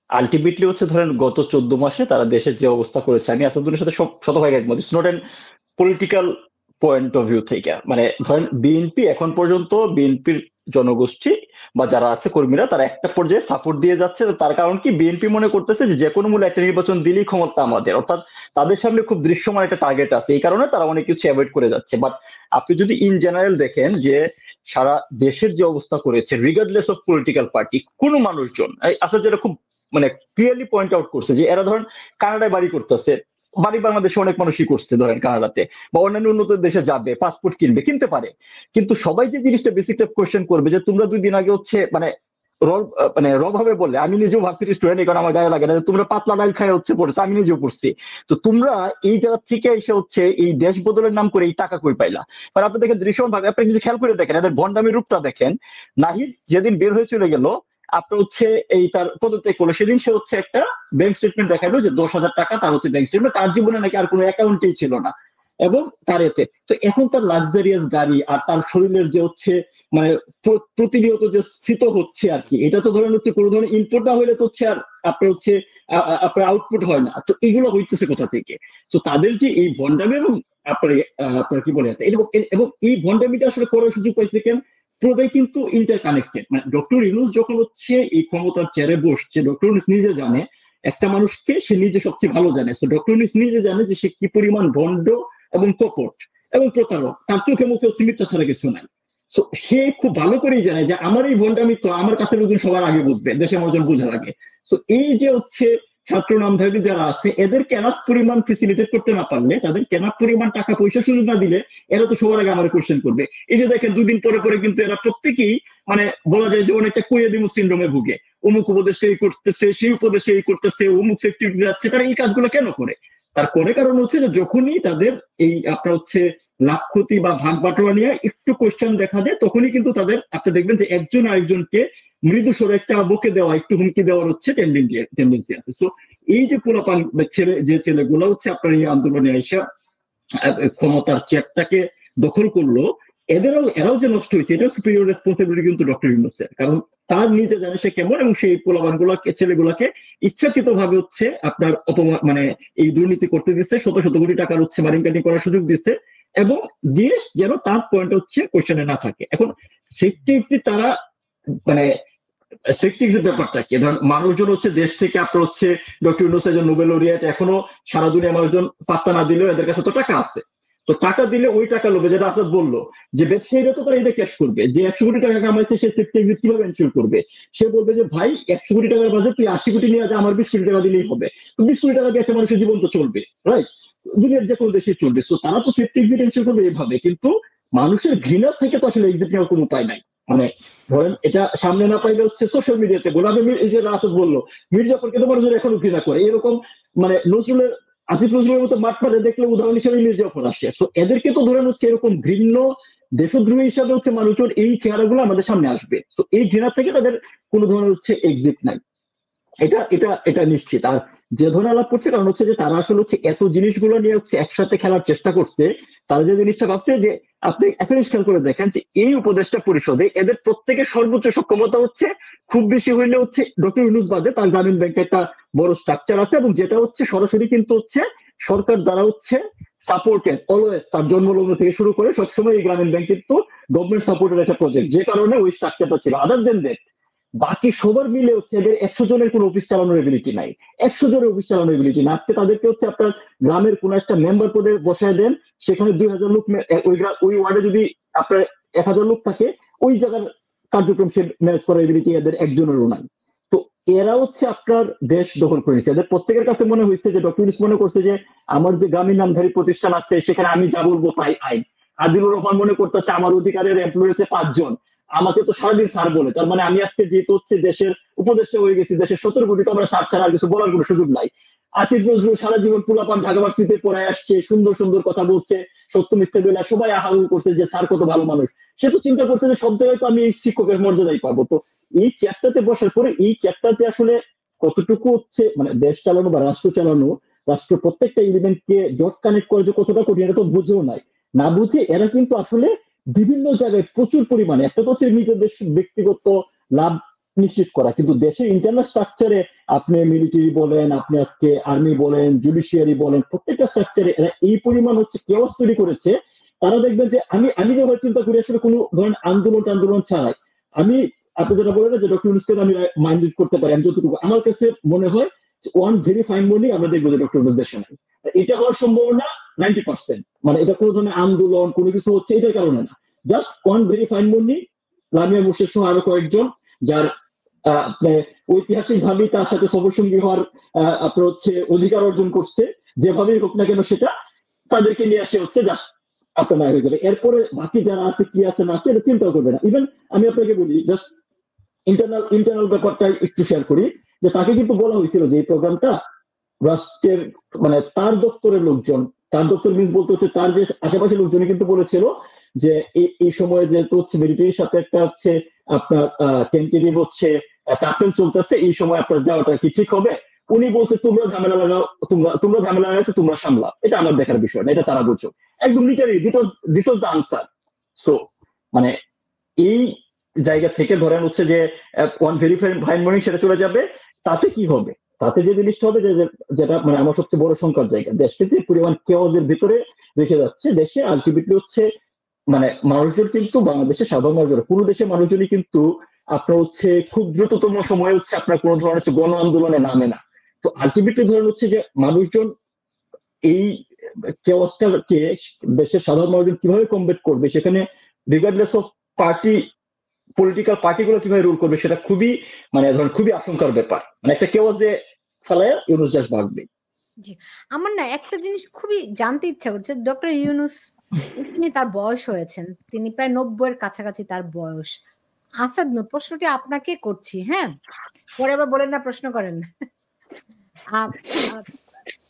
আলটিমেটলি হচ্ছে ধরেন গত 14 মাসে তারা দেশের যে অবস্থা করেছে, আমি আসাদুলের সাথে শতভাগ একমত। It's not an political point of view থেকে, মানে ধরেন বিএনপি এখন পর্যন্ত, বিএনপির জনগোষ্ঠী বা যারা আছে কর্মীরা, তারা একটা পর্যায়ে সাপোর্ট দিয়ে যাচ্ছে। তার কারণ কি, বিএনপি মনে করতেছে যে কোনো মূল্যে একটা নির্বাচন দিলেই ক্ষমতা আমাদের, অর্থাৎ তাদের সামনে খুব দৃশ্যমান একটা টার্গেট আছে, এই কারণে তারা অনেক কিছু অ্যাভয়েড করে যাচ্ছে। বাট আপনি যদি ইন জেনারেল দেখেন যে সারা দেশের যে অবস্থা করেছে, রিগার্ডলেস অফ পলিটিক্যাল পার্টি, কোনো মানুষজন আসলে যেটা খুব মানে ক্লিয়ারলি পয়েন্ট আউট করছে যে এরা ধরেন কানাডায় বাড়ি করতেছে, বাড়ি বাংলাদেশে অনেক মানুষই করছে ধরেন কানাডাতে, বা অন্যান্য উন্নত দেশে যাবে, পাসপোর্ট কিনতে পারে, কিন্তু সবাই যে জিনিসটা বেসিকটা কোয়েশ্চেন করবে যে তোমরা 2 দিন আগে হচ্ছে মানে রব হবে বললে, আমি নিজেও ভার্সিটি স্টুডেন্ট, কারণ আমার গায়ে লাগে না, তোমরা পাতলা ডাল খায় হচ্ছে পড়ছে, আমি নিজেও পড়ছি। তো তোমরা এই জায়গা থেকে এসে হচ্ছে এই দেশ বদলের নাম করে এই টাকা কই পাইলা? কারণ আপনি দেখেন দৃশ্যমান ভাবে, আপনি কিছু খেয়াল করে দেখেন এদের ভণ্ডামির রূপটা দেখেন। নাহিদ যেদিন বের হয়ে চলে গেল, আপনার হচ্ছে এই তার পদত্যাগ করলো, সেদিন সে হচ্ছে একটা ব্যাংক স্টেটমেন্ট দেখালো যে 10,000 টাকা তার হচ্ছে ব্যাংক স্টেটমেন্ট, তার জীবনে নাকি আর কোনো অ্যাকাউন্টেই ছিল না, এবং তার এতে তো এখন তার লাক্সারিয়াস গাড়ি আর তার শরীরের যে হচ্ছে মানে প্রতিনিয়ত যে স্ফীত হচ্ছে আর কি, এটা তো ধরেন হচ্ছে কোনো ধরনের ইনপুট না হইলে তো হচ্ছে আর আপনার হচ্ছে আপনার আউটপুট হয় না। তো এগুলো হইতেছে কোথা থেকে? তো তাদের যে এই ভণ্ডামি, এবং আপনার আপনার কি বলে এবং এবং এই ভন্ডামিটা আসলে করার সুযোগ পাইছে কেন, পুরোটাই কিন্তু ইন্টার কানেক্টেড। মানে ডক্টর ইউনূস যখন হচ্ছে এই ক্ষমতার চেয়ারে বসছে, ডক্টর ইউনূস নিজে জানে একটা মানুষকে সে নিজে সবচেয়ে ভালো জানে। তো ডক্টর ইউনূস নিজে জানে যে সে কি পরিমাণ ভণ্ড এবং কপট এবং প্রতারক, তার চোখে মুখে হচ্ছে মিথ্যা ছাড়া কিছু নাই। তো সে খুব ভালো করেই জানে যে আমার এই ভণ্ডামি তো আমার কাছে লোকজন সবার আগে বুঝবে, দেশের মানুষজন বোঝার আগে। তো এই যে হচ্ছে ছাত্র নামধারী যারা আছে এদের কেনার পরিমাণ ফেসিলিটেট করতে না পারলে, তাদের কেনার পরিমাণ টাকা পয়সা সুযোগ না দিলে এরা তো সবার আগে আমার কোশ্চেন করবে। এই যে দেখেন দুদিন পরে পরে কিন্তু এরা প্রত্যেকেই মানে বলা যায় যে অনেকটা কোয়েদিমু সিন্ড্রোমে ভুগে, অমুক উপদেশে এই করতেছে, সেই উপদেশে এই করতেছে, অমুক সেফটি যাচ্ছে। তারা এই কাজগুলো কেন করে? তার করে কারণ হচ্ছে যে যখনই তাদের এই আপনার হচ্ছে লাভ ক্ষতি বা ভাগ বাটোয়ারা নিয়ে একটু কোশ্চেন দেখা দেয়, তখনই কিন্তু তাদের আপনি দেখবেন যে একজন আরেকজনকে মৃদু স্বরে একটা বকে দেওয়া, একটু হুমকি দেওয়ার হচ্ছে টেন্ডেন্সি আছে। তো এই যে পোলাপান ছেলেগুলো হচ্ছে আপনার এই আন্দোলনে এসে ক্ষমতার চেয়ারটাকে দখল করলো, এরাও যে নষ্ট হয়েছে এটা সুপিরিয়র রেসপন্সিবিলিটি কিন্তু ডক্টর ইউনূসের। কারণ তার নিজে জানে সে কেমন, এবং সেই পোলাপান গুলাকে ছেলেগুলাকে ইচ্ছাকৃত ভাবে হচ্ছে আপনার অপমান মানে এই দুর্নীতি করতে দিচ্ছে, শত শত কোটি টাকার হচ্ছে মারিং কাটিং করার সুযোগ দিচ্ছে, এবং দেশ যেন তার পয়েন্ট হচ্ছে কোশ্চেনে না থাকে। এখন সেফটি তারা মানে সেফটিক্সের ব্যাপারটা কি, ধরেন মানুষজন হচ্ছে দেশ থেকে আপনার হচ্ছে ডক্টর ইউনূস একজন নোবেল লরিয়েট, এখনো সারা দুনিয়া মানুষজন পাত্তা না দিলেও এদের কাছে তো টাকা আছে। তো টাকা দিলে ওই টাকা লোভে, যেটা আসাদ বললো যে ব্যবসায়ীরা তো তারা এটা ক্যাশ করবে, যে 100 কোটি টাকা কামাইছে সে সেফটি এক্সিট কিভাবে এনশিওর করবে? সে বলবে যে ভাই 100 কোটি টাকার বাজে তুই 80 কোটি নিয়ে যা, আমার 20 কোটি টাকা দিলেই হবে। তো 20 কোটি টাকা দিয়ে একটা মানুষের জীবন তো চলবে, রাইট? দুনিয়ার যে কোনো দেশে চলবে। তো তারা তো সেফটি এক্সিট এনশিওর করবে এইভাবে, কিন্তু মানুষের ঘৃণা থেকে তো আসলে এক্সিট নেওয়ার কোনো উপায় নাই। মানে ধরেন এটা সামনে না পাইলে হচ্ছে সোশ্যাল মিডিয়াতে গোলামে এই যে রাসেল বললো মির্জাফরকে তো মানুষজন এখনো ঘৃণা করে, এরকম মানে নজরুলের আসিফ নজরুলের মতো মাঠ মারে দেখলে উদাহরণ হিসেবে মির্জাফর আসে। তো এদেরকে তো ধরেন হচ্ছে এরকম ঘৃণ্য দেশদ্রোহী হিসাবে হচ্ছে মানুষজন এই চেহারাগুলো আমাদের সামনে আসবে। তো এই ঘৃণা থেকে তাদের কোনো ধরনের হচ্ছে এক্সিট নাই, এটা এটা এটা নিশ্চিত। আর যে ধরনের আলাপ করছে কারণ হচ্ছে যে তারা আসলে হচ্ছে এত জিনিসগুলো নিয়ে হচ্ছে একসাথে খেলার চেষ্টা করছে। তারা যে জিনিসটা ভাবছে যে আপনি একটা জিনিস খেয়াল করে দেখেন যে এই উপদেষ্টা পরিষদে এদের প্রত্যেকের সর্বোচ্চ সক্ষমতা হচ্ছে খুব বেশি হইলে হচ্ছে ডক্টর ইউনূস বাদে তার গ্রামীণ ব্যাংকের একটা বড় স্ট্রাকচার আছে, এবং যেটা হচ্ছে সরাসরি কিন্তু হচ্ছে সরকার দ্বারা হচ্ছে সাপোর্টেড অলওয়েজ, তার জন্মলগ্ন থেকে শুরু করে সবসময় এই গ্রামীণ ব্যাংক কিন্তু গভর্নমেন্ট সাপোর্টেড একটা প্রজেক্ট, যে কারণে ওই স্ট্রাকচারটা ছিল। আদার দেন দ্যাট বাকি সবার মিলে হচ্ছে এদের 100 জনের কোনো অফিস চালানোর এবিলিটি নাই, 100 জনের অফিস চালানোর এবিলিটি না। আজকে তাদেরকে হচ্ছে আপনার গ্রামের কোন একটা মেম্বার পদে বসায় দেন, সেখানে 2000 লোক, ওই ওয়ার্ডে যদি আপনার 1000 লোক থাকে, ওই জায়গার কার্যক্রম সে ম্যানেজ করার এবিলিটি এদের একজনেরও নাই। তো এরা হচ্ছে আপনার দেশ দখল করে নিচ্ছে। এদের প্রত্যেকের কাছে মনে হয়েছে যে ডক্টর ইউনূস মনে করছে যে আমার যে গ্রামীণ নামধারী প্রতিষ্ঠান আছে সেখানে আমি যা বলবো তাই আইন। আদিলুর রহমান মনে করতেছে আমার অধিকারের এমপ্লয়ি হচ্ছে 5 জন, আমাকে তো সারাদিন স্যার বলে, তার মানে আমি আজকে যেহেতু হচ্ছে দেশের উপদেষ্টা হয়ে গেছি, দেশের 17 কোটি, তো আমরা স্যার ছাড়া আর কিছু বলার কোনো সুযোগ নাই। আসিফ নজরুল সারা জীবন পোলাপান ঢাকা ভার্সিটিতে পড়ায় আসছে, সুন্দর সুন্দর কথা বলছে, সত্য মিথ্যে বেলা সবাই আহাউ করছে যে স্যার কত ভালো মানুষ। সে তো চিন্তা করছে যে সব জায়গায় তো আমি এই শিক্ষকের মর্যাদাই পাবো। তো এই চ্যাপ্টারতে বসার পরে এই চ্যাপ্টারতে আসলে কতটুকু হচ্ছে মানে দেশ চালানো বা রাষ্ট্র চালানো, রাষ্ট্র প্রত্যেকটা এলিমেন্টকে ডট কানেক্ট করে যে কতটা কঠিন, এটা তো বুঝেও নাই। না বুঝে এরা কিন্তু আসলে বিভিন্ন জায়গায় প্রচুর পরিমাণে, একটা তো হচ্ছে নিজেদের ব্যক্তিগত লাভ নিশ্চিত করা, কিন্তু দেশের ইন্টারনাল স্ট্রাকচারে আপনি মিলিটারি বলেন, আপনি আজকে আর্মি বলেন, জুডিশিয়ারি বলেন, প্রত্যেকটা স্ট্রাকচারে এরা এই পরিমাণ হচ্ছে কেওয়াস তৈরি করেছে। তারা দেখবেন যে আমি যখন চিন্তা করি আসলে কোনো ধরেন আন্দোলন ছাড়াই, আমি আপনি যেটা বলেন যে ডক্টর ইউনূসকে আমি মাইন্ড করতে পারি, আমি যতটুকু আমার কাছে মনে হয় ওয়ান ভেরি ফাইন মর্নিং আমরা দেখবো যে ডক্টর ইউনূস দেশে নাই। এটা হওয়ার সম্ভাবনা 90%। মানে এটা কোনো ধরনের আন্দোলন কোনো কিছু হচ্ছে এটার কারণে না, just one very fine morning Lamia মুর্শিদ সহ আরো কয়েকজন যার ঐতিহাসিক ভাবে তার সাথে সবসঙ্গী হওয়ার আপনার হচ্ছে অধিকার অর্জন করছে, যেভাবেই হোক না কেন সেটা তাদেরকে নিয়ে আসে হচ্ছে জাস্ট আপনার হয়ে যাবে। এরপরে বাকি যারা আছে কি আছে না আছে এটা চিন্তা করবে না। ইভেন আমি আপনাকে বলি জাস্ট ইন্টারনাল ব্যাপারটা একটু শেয়ার করি, যে তাকে কিন্তু বলা হয়েছিল যে এই প্রোগ্রামটা রাষ্ট্রের মানে তার দপ্তরের লোকজন, তার দপ্তর মিস বলতে হচ্ছে তার যে আশেপাশে লোকজন কিন্তু বলেছিল যে এই সময়ে যেহেতু হচ্ছে মিলিটারির সাথে একটা হচ্ছে আপনার টেন্টেটিভ হচ্ছে টাসেল চলতেছে, এই সময় আপনার যাওয়াটা কি ঠিক হবে? উনি বলছে তোমরা ঝামেলা লাগাও, তোমরা ঝামেলা লাগাইছো, তোমরা সামলা, এটা আমার দেখার বিষয় না, এটা তারা বুঝো। একদম literary this was the answer. So মানে এই জায়গা থেকে ধরেন হচ্ছে যে ওয়ান ভেরিফাইড ফাইন মর্নিং সেটা চলে যাবে, তাতে কি হবে? তাতে যে জিনিসটা হবে যেটা মানে আমার সবচেয়ে বড় সংখ্যার জায়গা, দেশকে যে পরিমাণ কেওয়াজের ভিতরে রেখে যাচ্ছে দেশে আলটিমেটলি হচ্ছে মানে মানুষজন কিন্তু বাংলাদেশের সাধারণ মানুষজন, পুরো দেশের মানুষজনই কিন্তু আপনার হচ্ছে খুব দ্রুততম সময়ে হচ্ছে আপনার কোনো ধরনের হচ্ছে গণ আন্দোলনে নামে না। তো আলটিমেটলি ধরেন হচ্ছে যে মানুষজন এই কেওয়াসটাকে দেশের সাধারণ মানুষজন কিভাবে কমবেট করবে, সেখানে রিগার্ডলেস অফ পার্টি, পলিটিক্যাল পার্টিগুলো কিভাবে রুল করবে, সেটা খুবই মানে ধরেন খুবই আশঙ্কার ব্যাপার। মানে একটা কেওয়াসে ফেলায় ইউনুস জাস্ট ভাগবে। জি, আমার না একটা জিনিস খুবই জানতে ইচ্ছা করছে, ডক্টর ইউনুস তিনি তার বয়স হয়েছেন, তিনি প্রায় 90-এর কাছাকাছি তার বয়স। আসাদ নূর, প্রশ্নটি আপনাকে করছি, হ্যাঁ, পরে আবার বলেন না প্রশ্ন করেন। আহ, আহ,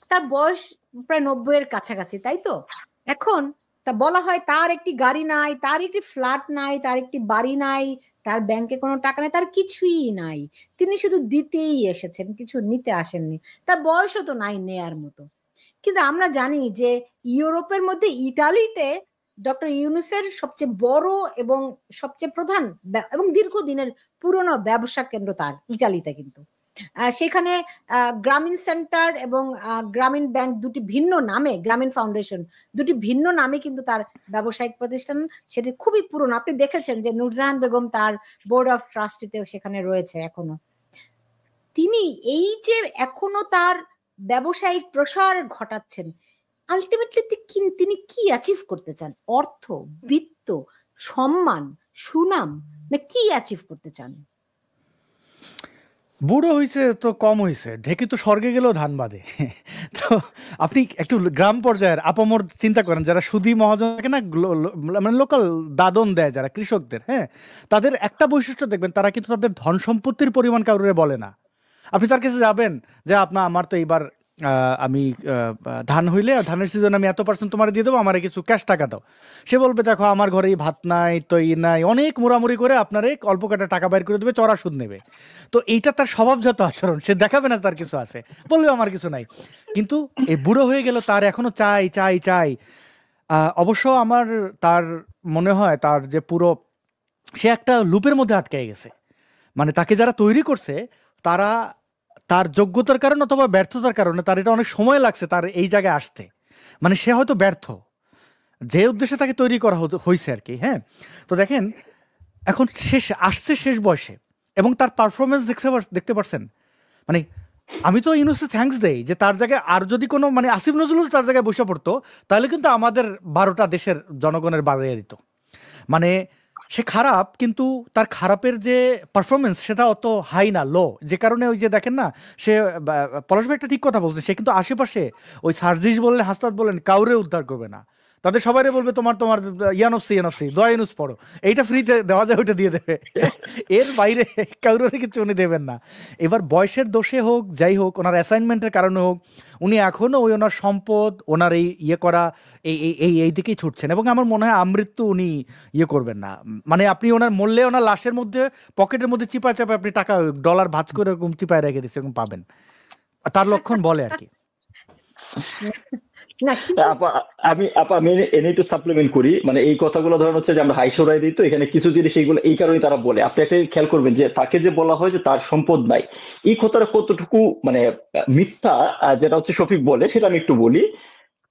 তার বয়স প্রায় 90-এর কাছাকাছি, তাই তো? এখন তা বলা হয় তার একটি গাড়ি নাই, তার একটি ফ্ল্যাট নাই, তার একটি বাড়ি নাই, তার ব্যাংকে কোনো টাকা নেই, তার কিছুই নাই। তিনি শুধু দিতেই এসেছেন, কিছু নিতে আসেননি। তার বয়সও তো নাই নেয়ার মতো। কিন্তু আমরা জানি যে ইউরোপের মধ্যে ইটালিতে ডক্টর ইউনুসের সবচেয়ে বড় এবং সবচেয়ে প্রধান এবং দীর্ঘদিনের পুরনো ব্যবসা কেন্দ্র তার ইটালিতে। কিন্তু সেখানে গ্রামীণ সেন্টার এবং গ্রামীণ ব্যাংক দুটি ভিন্ন নামে, গ্রামীণ ফাউন্ডেশন দুটি ভিন্ন নামে কিন্তু তার ব্যবসায়িক প্রতিষ্ঠান, সেটি খুবই পুরনো। আপনি দেখেছেন যে নূরজাহান বেগম তার বোর্ড অফ ট্রাস্টিতেও সেখানে রয়েছে এখনো। তিনি এই যে এখনো তার ব্যবসায়িক প্রসার ঘটাচ্ছেন, আলটিমেটলি তিনি কি অ্যাচিভ করতে চান? অর্থ, বৃত্ত, সম্মান, সুনাম, না কি অ্যাচিভ করতে চান? বুড়ো হয়েছে তো কম হয়েছে, ঢেকে তো স্বর্গে গেলেও ধান বাঁধে। তো আপনি একটু গ্রাম পর্যায়ের আপামর চিন্তা করেন, যারা সুধী মহাজনকে না মানে লোকাল দাদন দেয় যারা কৃষকদের, হ্যাঁ, তাদের একটা বৈশিষ্ট্য দেখবেন, তারা কিন্তু তাদের ধন সম্পত্তির পরিমাণ কাউরে বলে না। আপনি তার কাছে যাবেন যে আমার তো এইবার আমি ধান হইলে ধানের সিজন আমি এত % তোমার দিয়ে দেবো, আমার কিছু ক্যাশ টাকা দাও। সে বলবে দেখো আমার ঘরে ভাত নাই, তো নাই, অনেক মোড়ামুড়ি করে আপনারে অল্প কটা টাকা বাইর করে দেবে, চড়া সুদ নেবে। তো এইটা তার স্বভাবজাত আচরণ, সে দেখাবে না তার কিছু আছে, বলবে আমার কিছু নাই। কিন্তু এই বুড়ো হয়ে গেল, তার এখনো চাই চাই চাই। অবশ্য আমার তার মনে হয় তার যে পুরো, সে একটা লুপের মধ্যে আটকে গেছে। মানে তাকে যারা তৈরি করছে তারা তার যোগ্যতার কারণে অথবা ব্যর্থতার কারণে তার এটা অনেক সময় লাগছে তার এই জায়গায় আসতে। মানে সে হয়তো ব্যর্থ যে উদ্দেশ্যে তাকে তৈরি করা হয়েছে আর কি। হ্যাঁ, তো দেখেন এখন আসছে শেষ বয়সে এবং তার পারফরমেন্স দেখতে পারছেন। মানে আমি তো ইউনুসকে থ্যাঙ্কস দেই যে তার জায়গায় আর যদি কোনো মানে আসিফ নজরুল তার জায়গায় বসে পড়তো, তাহলে কিন্তু আমাদের 12টা দেশের জনগণের বাজাইয়া দিত। মানে সে খারাপ, কিন্তু তার খারাপের যে পারফরমেন্স সেটা অত হাই না, লো। যে কারণে ওই যে দেখেন না, সে পলাশ ভাই একটা ঠিক কথা বলছে, সে কিন্তু আশেপাশে ওই সার্জিস বললেন, হাসনাত বললেন, কাউরে উদ্ধার করবে না। তাদের সবাই বলবে তোমার ইয়ানফসি দোয়া ইউনুস পড়ো, এইটা ফ্রিতে দেওয়া যায়, ওইটা দিয়ে দেবে। এর বাইরে কাউরে কিছু উনি দেবেন না। এবার বয়সের দোষে হোক, যাই হোক, ওনার অ্যাসাইনমেন্টের কারণে হোক, উনি এখনো ওই ওনার সম্পদ, ওনার এই করা এই দিকেই ছুটছেন। এবং আমার মনে হয় আমৃত্যু উনি করবেন না। মানে আপনি ওনার মরলে ওনার লাশের মধ্যে পকেটের মধ্যে চিপায় চাপায় আপনি টাকা ডলার ভাঁজ করে এরকম চিপায় রেখে দিচ্ছে, এরকম পাবেন। তার লক্ষণ বলে আর কি। আমি এনে একটু সাপ্লিমেন্ট করি। মানে এই কথাগুলো ধরেন হচ্ছে যে আমরা হাইসোরাই দিই, তো এখানে কিছু জিনিস এইগুলো এই কারণে তারা বলে। আপনি একটা খেয়াল করবেন যে তাকে যে বলা হয় যে তার সম্পদ নাই, এই কথাটা কতটুকু মানে মিথ্যা, যেটা হচ্ছে শফিক বলে সেটা আমি একটু বলি।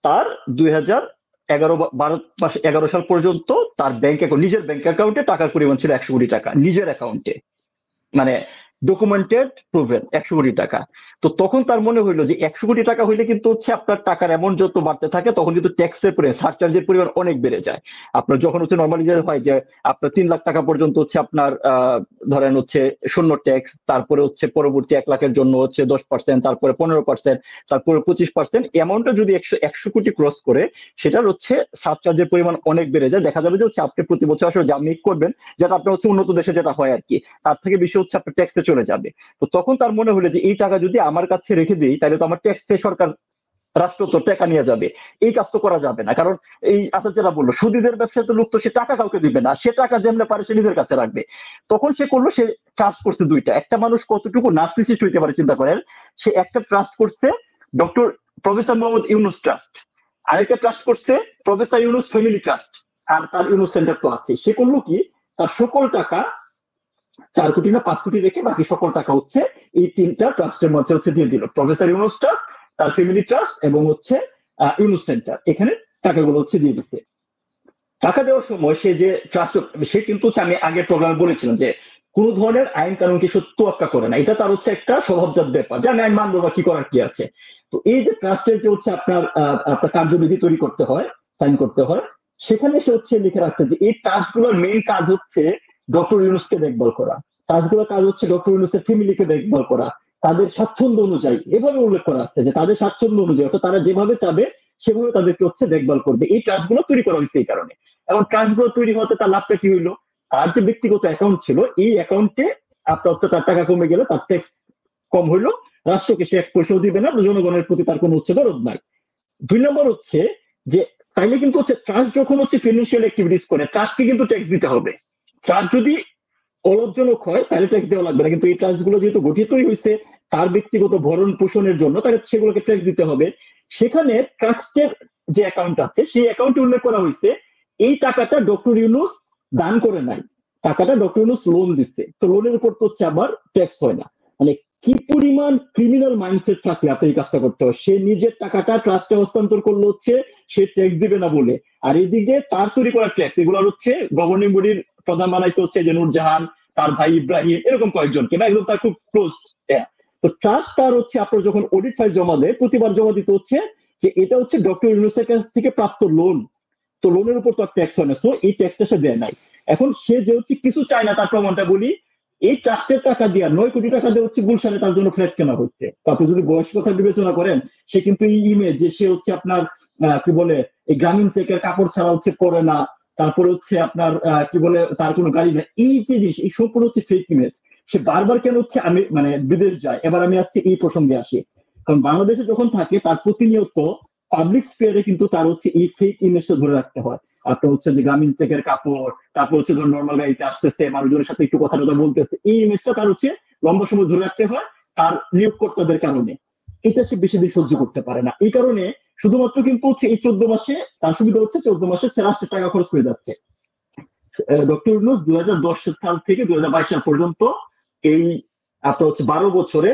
তার 2011 সাল পর্যন্ত তার নিজের ব্যাংক অ্যাকাউন্টে টাকার পরিমাণ ছিল 100 কোটি টাকা, নিজের অ্যাকাউন্টে, মানে ডকুমেন্টেড প্রুভেন 100 কোটি টাকা। তো তখন তার মনে হইলো যে 100 কোটি টাকা হইলে কিন্তু হচ্ছে আপনার টাকার অ্যামাউন্ট যত বাড়তে থাকে তখন কিন্তু ট্যাক্সের পরিমাণ, সারচার্জের পরিমাণ অনেক বেড়ে যায়। আপনার যখন হচ্ছে নর্মালি যে হয় যে আপনার 3 লাখ টাকা পর্যন্ত হচ্ছে আপনার ধরেন হচ্ছে শূন্য ট্যাক্স, তারপরে হচ্ছে পরবর্তী 1 লাখের জন্য হচ্ছে 10%, তারপরে 15%, তারপরে 25%, অ্যামাউন্টটা যদি 100 কোটি ক্রস করে সেটার হচ্ছে সারচার্জের পরিমাণ অনেক বেড়ে যায়। দেখা যাবে যে হচ্ছে আপনি প্রতি বছর আসলে যা মেক করবেন, যেটা আপনার হচ্ছে উন্নত দেশে যেটা হয় আর কি, তার থেকে বেশি হচ্ছে আপনার ট্যাক্সে চলে যাবে। তো তখন তার মনে হলো যে এই টাকা যদি আমার কাছে রেখে দিই তাহলে তো আমার ট্যাক্সে সরকার, রাষ্ট্র তো টাকা নিয়ে যাবে, এই কাজ তো করা যাবে না। কারণ এই আসাদ যেটা বললো, সুদীদের ব্যবসায় তো লোক তো সে টাকা কাউকে দিবে না, সে টাকা যেমন পারে সে নিজের কাছে রাখবে। তখন সে করলো, সে ট্রাস্ট করছে দুইটা। একটা মানুষ কতটুকু নার্সিসিস্ট হইতে পারে চিন্তা করেন। সে একটা ট্রাস্ট করছে doctor professor Mohammad Yunus trust, আরেকটা ট্রাস্ট করছে প্রফেসর ইউনুস ফ্যামিলি ট্রাস্ট, আর তার ইউনুস সেন্টার তো আছে। সে করলো কি, তার সকল টাকা 4 কোটি না 5 কোটি রেখে বাকি সকল টাকা হচ্ছে এই 3টা ট্রাস্টের মধ্যে হচ্ছে দিয়ে দিল, প্রফেসর ইউনুস ট্রাস্ট, তার ফ্যামিলি ট্রাস্ট এবং হচ্ছে ইউনুস সেন্টার, এখানে টাকাগুলো হচ্ছে দিয়ে দিচ্ছে। টাকা দেওয়ার সময় সে যে ট্রাস্ট, সে কিন্তু হচ্ছে, আমি আগে প্রোগ্রামে বলেছিলাম যে কোন ধরনের আইন কানুনকে সে তোয়াক্কা করে না, এটা তার হচ্ছে একটা স্বভাবজাত ব্যাপার যে আমি আইন মানবো বা কি করার কি আছে। তো এই যে ট্রাস্টের যে হচ্ছে আপনার কার্যবিধি তৈরি করতে হয়, সাইন করতে হয়, সেখানে সে হচ্ছে লিখে রাখতে যে এই ট্রাস্টগুলোর মেইন কাজ হচ্ছে ডক্টর ইউনুসকে দেখভাল করা, ট্রাস্টগুলোর কাজ হচ্ছে ডক্টর ইউনুসের ফ্যামিলিকে দেখভাল করা, তাদের স্বাচ্ছন্দ্য অনুযায়ী, এভাবে উল্লেখ করা আছে যে তাদের স্বাচ্ছন্দ্য অনুযায়ী, অর্থাৎ তারা যেভাবে চাবে সেভাবে তাদেরকে হচ্ছে দেখভাল করবে। এই ট্রাস্টগুলো তৈরি করা হয়েছে এই কারণে। এবং ট্রাস্টগুলো তৈরি হতে তার লাভটা কি হইলো, তার যে ব্যক্তিগত অ্যাকাউন্ট ছিল এই অ্যাকাউন্টে আপনার হচ্ছে তার টাকা কমে গেলে তার ট্যাক্স কম হইলো, রাষ্ট্রকে সে এক পয়সাও দিবে না, জনগণের প্রতি তার কোনো হচ্ছে দরদ নাই। 2 নম্বর হচ্ছে যে তাইলে কিন্তু হচ্ছে ট্রাস্ট যখন হচ্ছে ফিনান্সিয়াল অ্যাক্টিভিটিস করে ট্রাস্টকে কিন্তু ট্যাক্স দিতে হবে। ট্রাস্ট যদি অলাভজনক হয় তাহলে ট্যাক্স দেওয়া লাগবে না, কিন্তু এই ট্রাস্ট গুলো যেহেতু গঠিতই হয়েছে তার ব্যক্তিগত ভরণ পোষণের জন্য, তাহলে সেগুলোকে ট্যাক্স দিতে হবে। সেখানে ট্রাস্টের যে অ্যাকাউন্ট আছে সেই অ্যাকাউন্টে উল্লেখ করা হয়েছে এই টাকাটা ডক্টর ইউনুস দান করে নাই, টাকাটা ডক্টর ইউনুস লোন দিচ্ছে, তো লোনের উপর তো হচ্ছে আবার ট্যাক্স হয় না। মানে কি পরিমাণ ক্রিমিনাল মাইন্ডসেট থাকলে আপনি এই কাজটা করতে হয়, সে নিজের টাকাটা ট্রাস্টে হস্তান্তর করলে হচ্ছে সে ট্যাক্স দিবে না বলে, আর এইদিকে তার তৈরি করা ট্যাক্স এগুলো হচ্ছে গভর্নিং বডির প্রধান বানাইছে হচ্ছে যে নূরজাহান, তার ভাই ইব্রাহিম, এরকম কয়েকজনকে, বা একদম তার খুব ক্লোজ। তো ট্রাস্ট তার হচ্ছে আপনার যখন অডিট ফাইল জমা দেয় প্রতিবার জমা দিতে হচ্ছে যে এটা হচ্ছে ডক্টর ইউনুসের কাছ থেকে প্রাপ্ত লোন, তো লোনের উপর তো ট্যাক্স হয় না, সো এই ট্যাক্সটা সে দেয় নাই। এখন সে যে হচ্ছে কিছু চায় না, তার প্রমাণটা বলি, এই ট্রাস্টের টাকা দিয়ে 9 কোটি টাকা দিয়ে হচ্ছে গুলশানে তার জন্য ফ্ল্যাট কেনা হচ্ছে। তো আপনি যদি বয়স কথা বিবেচনা করেন, সে কিন্তু এই ইমেজ যে সে হচ্ছে আপনার কি বলে এই গ্রামীণ চেকের কাপড় ছাড়া হচ্ছে পরে না, তারপরে হচ্ছে আপনার কি বলে তার কোনো গাড়ি নেই, এই যে জিনিস এই সম্পূর্ণ হচ্ছে ফেক ইমেজ। সে বারবার কেন হচ্ছে আমি মানে বিদেশ যায়। এবার আমি আজকে এই প্রসঙ্গে আসি, কারণ বাংলাদেশে যখন থাকে তার প্রতিনিয়ত পাবলিক স্পেয়ারে কিন্তু তার হচ্ছে এই ফেক ইমেজটা ধরে রাখতে হয়। আপনার হচ্ছে যে গ্রামীণ চেকের কাপড়, তারপর হচ্ছে ধর নর্মাল গাড়িতে আসতেছে, মানুষজনের সাথে একটু কথা বলতেছে, এই ইমেজটা তার হচ্ছে লম্বা সময় ধরে রাখতে হয় তার নিয়োগকর্তাদের কারণে। এটা সে বেশি দিন সহ্য করতে পারে না, এই কারণে শুধুমাত্র কিন্তু হচ্ছে এই 14 মাসে তার সুবিধা হচ্ছে 14 মাসে 4 লাখ টাকা খরচ করে যাচ্ছে। ডক্টর ইউনূস 2010 সাল থেকে 2022 সাল পর্যন্ত এই আপনার হচ্ছে 12 বছরে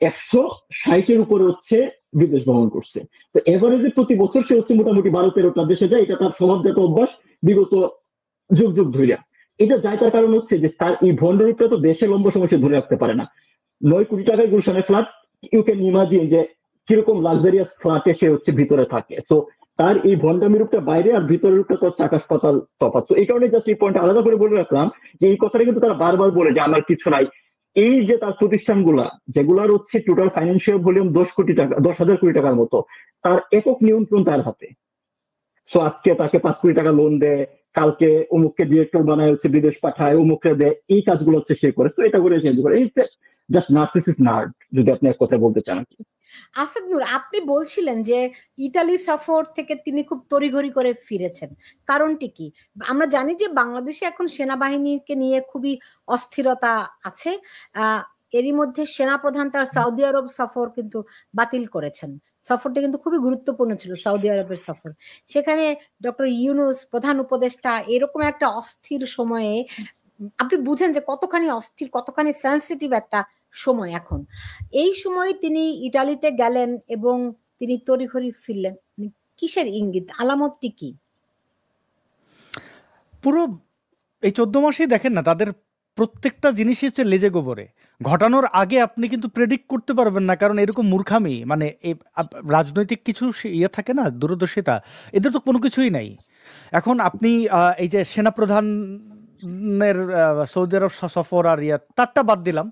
160-এর উপরে হচ্ছে বিদেশ ভ্রমণ করছে। তো এভারেজে প্রতি বছর সে হচ্ছে মোটামুটি 12-13টা দেশে যায়, এটা তার স্বভাবজাত অভ্যাস বিগত যুগ যুগ ধরে। এটা যায় তার কারণ হচ্ছে যে তার এই ভণ্ডরূপটা তো দেশে লম্বা সময় সে ধরে রাখতে পারে না। 9 কোটি টাকায় গুলশানের ফ্ল্যাট, ইউ ক্যান ইমাজিন যে কিরকম লাক্সারিয়াস ফ্ল্যাটে সে হচ্ছে ভিতরে থাকে। সো তার এই ভণ্ডামি রূপটা বাইরে আর ভিতরের রূপটা তো হচ্ছে আকাশ পাতাল তফাৎ। তো এই কারণে জাস্ট এই পয়েন্ট আলাদা করে বলে রাখলাম যে এই কথাটা কিন্তু তারা বারবার বলে যে আমার কিছু নাই। এই যে তার প্রতিষ্ঠানগুলা যেগুলার হচ্ছে টোটাল ফাইন্যান্সিয়াল ভলিউম 10,000 কোটি টাকার মতো, তার একক নিয়ন্ত্রণ তার হাতে। সো আজকে তাকে 5 কোটি টাকা লোন দেয়, কালকে অমুককে ডিরেক্টর বানায় হচ্ছে বিদেশ পাঠায়, অমুককে দেয়, এই কাজগুলো হচ্ছে সে করে। তো এটা করে চেঞ্জ করে, এই জাস্ট নার্সিসিস নার্ড, যদি আপনি এক কথা বলতে চান। আসাদ নূর, আপনি বলছিলেন যে ইতালি সফর থেকে তিনি খুব তড়িঘড়ি করে ফিরেছেন, কারণটি কি? আমরা জানি যে বাংলাদেশে এখন সেনাবাহিনীকে নিয়ে খুবই অস্থিরতা আছে। এরই মধ্যে সেনাপ্রধান তার সৌদি আরব সফর কিন্তু বাতিল করেছেন। সফরটা কিন্তু খুবই গুরুত্বপূর্ণ ছিল, সৌদি আরবের সফর। সেখানে ডক্টর ইউনূস প্রধান উপদেষ্টা এরকম একটা অস্থির সময়ে, আপনি বুঝেন যে কতখানি অস্থির, কতখানি সেন্সিটিভ একটা সময় এখন। এই সময় তিনি ইটালিতে গেলেন এবং তিনি তড়িঘড়ি ফিরলেন, কিসের ইঙ্গিত, আলামতটি কি? পুরো এই 14 মাসেই দেখেন না, তাদের প্রত্যেকটা জিনিসই হচ্ছে লেজে গোবরে ঘটানোর আগে আপনি কিন্তু প্রেডিক্ট করতে পারবেন না, কারণ এরকম মূর্খামি, মানে এই রাজনৈতিক কিছু ইয়ে থাকে না, দূরদর্শিতা, এদের তো কোনো কিছুই নাই। এখন আপনি এই যে সেনাপ্রধানের সৌদি আরব সফর আর তারটা বাদ দিলাম,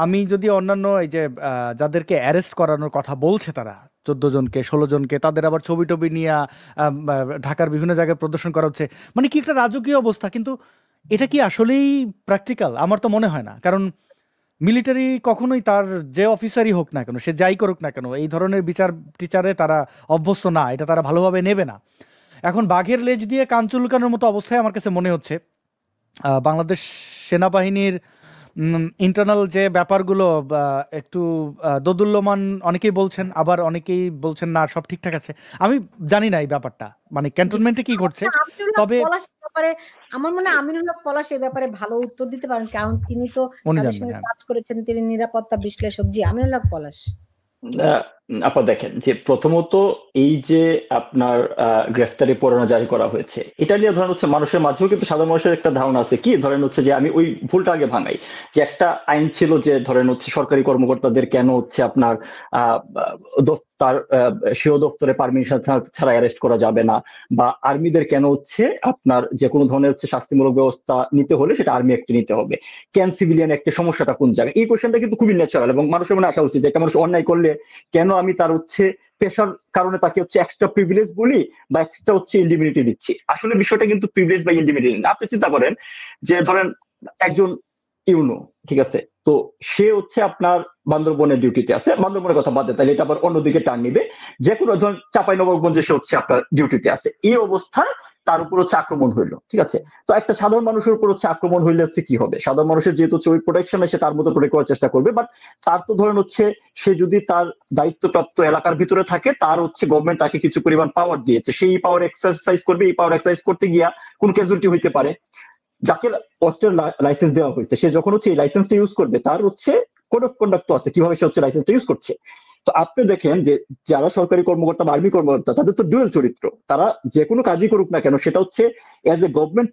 আমি যদি অন্যান্য এই যে যাদেরকে অ্যারেস্ট করানোর কথা বলছে তারা 14 জনকে 16 জনকে, তাদের আবার ছবি টবি নিয়ে ঢাকার বিভিন্ন জায়গায় প্রদর্শন করা হচ্ছে, মানে কি একটা রাজকীয় অবস্থা। কিন্তু এটা কি আসলেই প্র্যাকটিক্যাল? আমার তো মনে হয় না, কারণ মিলিটারি কখনোই তার যে অফিসারই হোক না কেন, সে যাই করুক না কেন, এই ধরনের বিচার টিচারে তারা অভ্যস্ত না, এটা তারা ভালোভাবে নেবে না। এখন বাঘের লেজ দিয়ে কান চুলকানোর মতো অবস্থায় আমার কাছে মনে হচ্ছে বাংলাদেশ সেনাবাহিনীর ইন্টারনাল যে ব্যাপারগুলো একটু দোদুল্যমান অনেকেই বলছেন, আবার অনেকেই বলছেন না সব ঠিকঠাক আছে। আমি জানি না এই ব্যাপারটা মানে ক্যান্টনমেন্টে কি ঘটছে, তবে ব্যাপারে আমার মনে হয় আমিনুল হক পলাশ এই ব্যাপারে ভালো উত্তর দিতে পারেন, কারণ তিনি তো উনি তাদের জানবেন, সঙ্গে হ্যাঁ। কাজ করেছেন, তিনি নিরাপত্তা বিশ্লেষক। জি, আমিনুল হক পলাশ। আপা দেখেন যে প্রথমত এই যে আপনার গ্রেফতারি পরোয়ানা জারি করা হয়েছে, এটা নিয়ে ধরেন হচ্ছে মানুষের মাঝেও কিন্তু সাধারণ মানুষের একটা ধারণা আছে, কি ধরেন হচ্ছে যে আমি ওই ভুলটা আগে ভাঙাই, যে একটা আইন ছিল যে ধরেন হচ্ছে সরকারি কর্মকর্তাদের কেন হচ্ছে আপনার তার স্বীয় দপ্তরে পারমিশন ছাড়া অ্যারেস্ট করা যাবে না, বা আর্মিদের কেন হচ্ছে আপনার যে কোনো ধরনের হচ্ছে শাস্তিমূলক ব্যবস্থা নিতে হলে সেটা আর্মি অ্যাক্টে নিতে হবে, ক্যান সিভিলিয়ান অ্যাক্টে সমস্যাটা কোন জায়গায়, এই কোশ্চেনটা কিন্তু খুবই ন্যাচারাল এবং মানুষের মনে আসা উচিত যে একটা মানুষ অন্যায় করলে কেন আমি তার হচ্ছে পেশার কারণে তাকে হচ্ছে এক্সট্রা প্রিভিলেজ বলি বা এক্সট্রা হচ্ছে ইন্ডিমিনিটি দিচ্ছি। আসলে বিষয়টা কিন্তু প্রিভিলেজ বা ইন্ডিমিনিটি না। আপনি চিন্তা করেন যে ধরেন একজন ইউনো, ঠিক আছে, তো সে হচ্ছে আপনার বান্দরবনের ডিউটিতে আছে, বান্দরবনের কথা বাদ দেয় তাহলে এটা আবার অন্যদিকে টার্ন নিবে, যে কোনো ধরেন চাঁপাইনবাবগঞ্জে সে হচ্ছে আপনার ডিউটিতে আছে, এই অবস্থায় তার উপর হচ্ছে আক্রমণ হইলো, ঠিক আছে, তো একটা সাধারণ মানুষের উপর হচ্ছে আক্রমণ হইলে হচ্ছে কি হবে, সাধারণ মানুষের যেহেতু হচ্ছে ওই প্রোটেকশন সে তার মতো প্রোটেক্ট করার চেষ্টা করবে, বাট তার তো ধরেন হচ্ছে সে যদি তার দায়িত্বপ্রাপ্ত এলাকার ভিতরে থাকে, তার হচ্ছে গভর্নমেন্ট তাকে কিছু পরিমাণ পাওয়ার দিয়েছে, সেই পাওয়ার এক্সারসাইজ করবে, এই পাওয়ার এক্সারসাইজ করতে গিয়া কোন ক্যাজুয়ালিটি হইতে পারে, যাকে অস্ত্রের লাইসেন্স দেওয়া হয়েছে সে যখন হচ্ছে এই লাইসেন্সটা ইউজ করবে তার হচ্ছে কোড অফ কন্ডাক্ট আছে কিভাবে সে হচ্ছে লাইসেন্সটা ইউজ করছে। তো আপনি দেখেন যে যারা সরকারি কর্মকর্তা বা আর্মি কর্মকর্তা তাদের তো ডুয়েল চরিত্র, তারা যে কোনো কাজই করুক না কেন সেটা হচ্ছে এজ এ গভর্নমেন্ট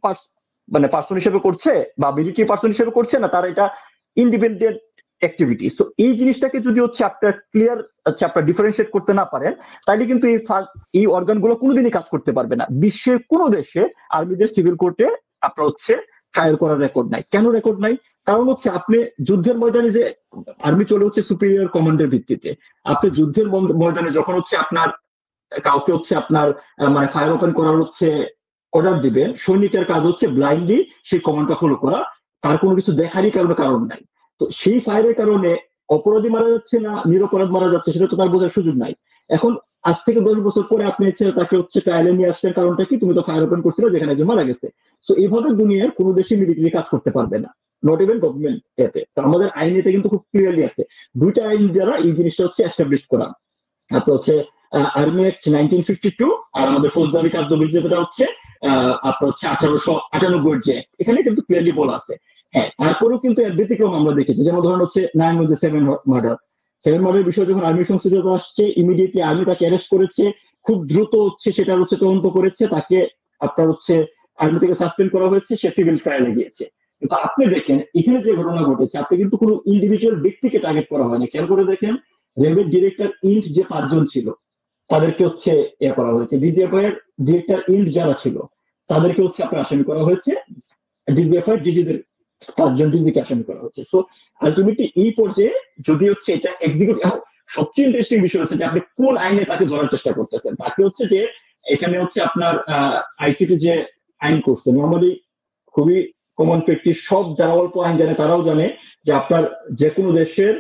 মানে পার্সন হিসেবে করছে বা মিলিটারি পার্সন হিসেবে করছে না, তারা এটা ইন্ডিপেন্ডেন্ট অ্যাক্টিভিটি। সো এই জিনিসটাকে যদি হচ্ছে আপনার ক্লিয়ার আপনার ডিফারেন্সিয়েট করতে না পারেন, তাহলে কিন্তু এই অর্গানগুলো কোনোদিনই কাজ করতে পারবে না। বিশ্বের কোনো দেশে আর্মিদের সিভিল কোর্টে আপনার হচ্ছে ট্রায়াল করার রেকর্ড নাই। কেন রেকর্ড নাই? কারণ হচ্ছে আপনি যুদ্ধের ময়দানে যে আর্মি চলে হচ্ছে সুপিরিয়র কমান্ডের ভিত্তিতে, আপনি যুদ্ধের ময়দানে যখন হচ্ছে আপনার কাউকে হচ্ছে আপনার মানে ফায়ার ওপেন করার হচ্ছে অর্ডার দিবেন, সৈনিকের কাজ হচ্ছে ব্লাইন্ডলি সেই কমান্ডটা ফলো করা, তার কোনো কিছু দেখারই কারণ নাই। তো সেই ফায়ারের কারণে অপরাধী মারা যাচ্ছে না নিরপরাধ মারা যাচ্ছে সেটা তো তার বোঝার সুযোগ নাই। এখন আজ থেকে 10 বছর পরে আপনি তাকে হচ্ছে ট্রায়ালে নিয়ে আসবেন, কারণটা কি, তুমি তো ফায়ার ওপেন করছিলে যেখানে একজন মারা গেছে। সো এইভাবে দুনিয়ার কোনো দেশে মিলিটারি কাজ করতে পারবে না, নট ইভেন গভর্নমেন্ট। এতে তো আমাদের আইন এটা কিন্তু খুব ক্লিয়ারলি আছে, দুইটা আইন দ্বারা এই জিনিসটা হচ্ছে এস্টাবলিশ করা। আপনার হচ্ছে আর্মি অ্যাক্ট 1952 আর আমাদের ফৌজদারি কার্যবিধি যেটা হচ্ছে আপনার হচ্ছে 1898 যে, এখানে কিন্তু ক্লিয়ারলি বলা আছে। হ্যাঁ, তারপরেও কিন্তু এর ব্যতিক্রম আমরা দেখেছি, যেমন ধরেন হচ্ছে নারায়ণগঞ্জে 7 মার্ডার বিষয় যখন আর্মি সংশ্লিষ্টতা আসছে, ইমিডিয়েটলি আর্মি তাকে অ্যারেস্ট করেছে, খুব দ্রুত হচ্ছে সেটা হচ্ছে তদন্ত করেছে, তাকে আপনার হচ্ছে আর্মি থেকে সাসপেন্ড করা হয়েছে, সে সিভিল ট্রায়ালে গিয়েছে। কিন্তু আপনি দেখেন এখানে যে ঘটনা ঘটেছে, আপনি কিন্তু কোনো ইন্ডিভিজুয়াল ব্যক্তিকে টার্গেট করা হয়নি। খেয়াল করে দেখেন রেলওয়ে ডিরেক্টর ইন্ট যে 5 জন ছিল তাদেরকে হচ্ছে করা হয়েছে, ডিজিএফআই এর ডিরেক্টর ইন্ট যারা ছিল তাদেরকে হচ্ছে আপনার আসামি করা হয়েছে, ডিজিএফআই ডিজিদের 5 জন ডিজিকে আসামি করা হচ্ছে। সো আলটিমেটলি এই পর্যায়ে যদি হচ্ছে এটা এক্সিকিউট, সবচেয়ে ইন্টারেস্টিং বিষয় হচ্ছে যে আপনি কোন আইনে তাকে ধরার চেষ্টা করতেছেন। তাকে হচ্ছে যে এখানে হচ্ছে আপনার আইসিটি যে আইন করছে, নর্মালি খুবই কমন প্র্যাকটিস, সব যারা অল্প আইন জানে তারাও জানে যে আপনার যে কোনো দেশের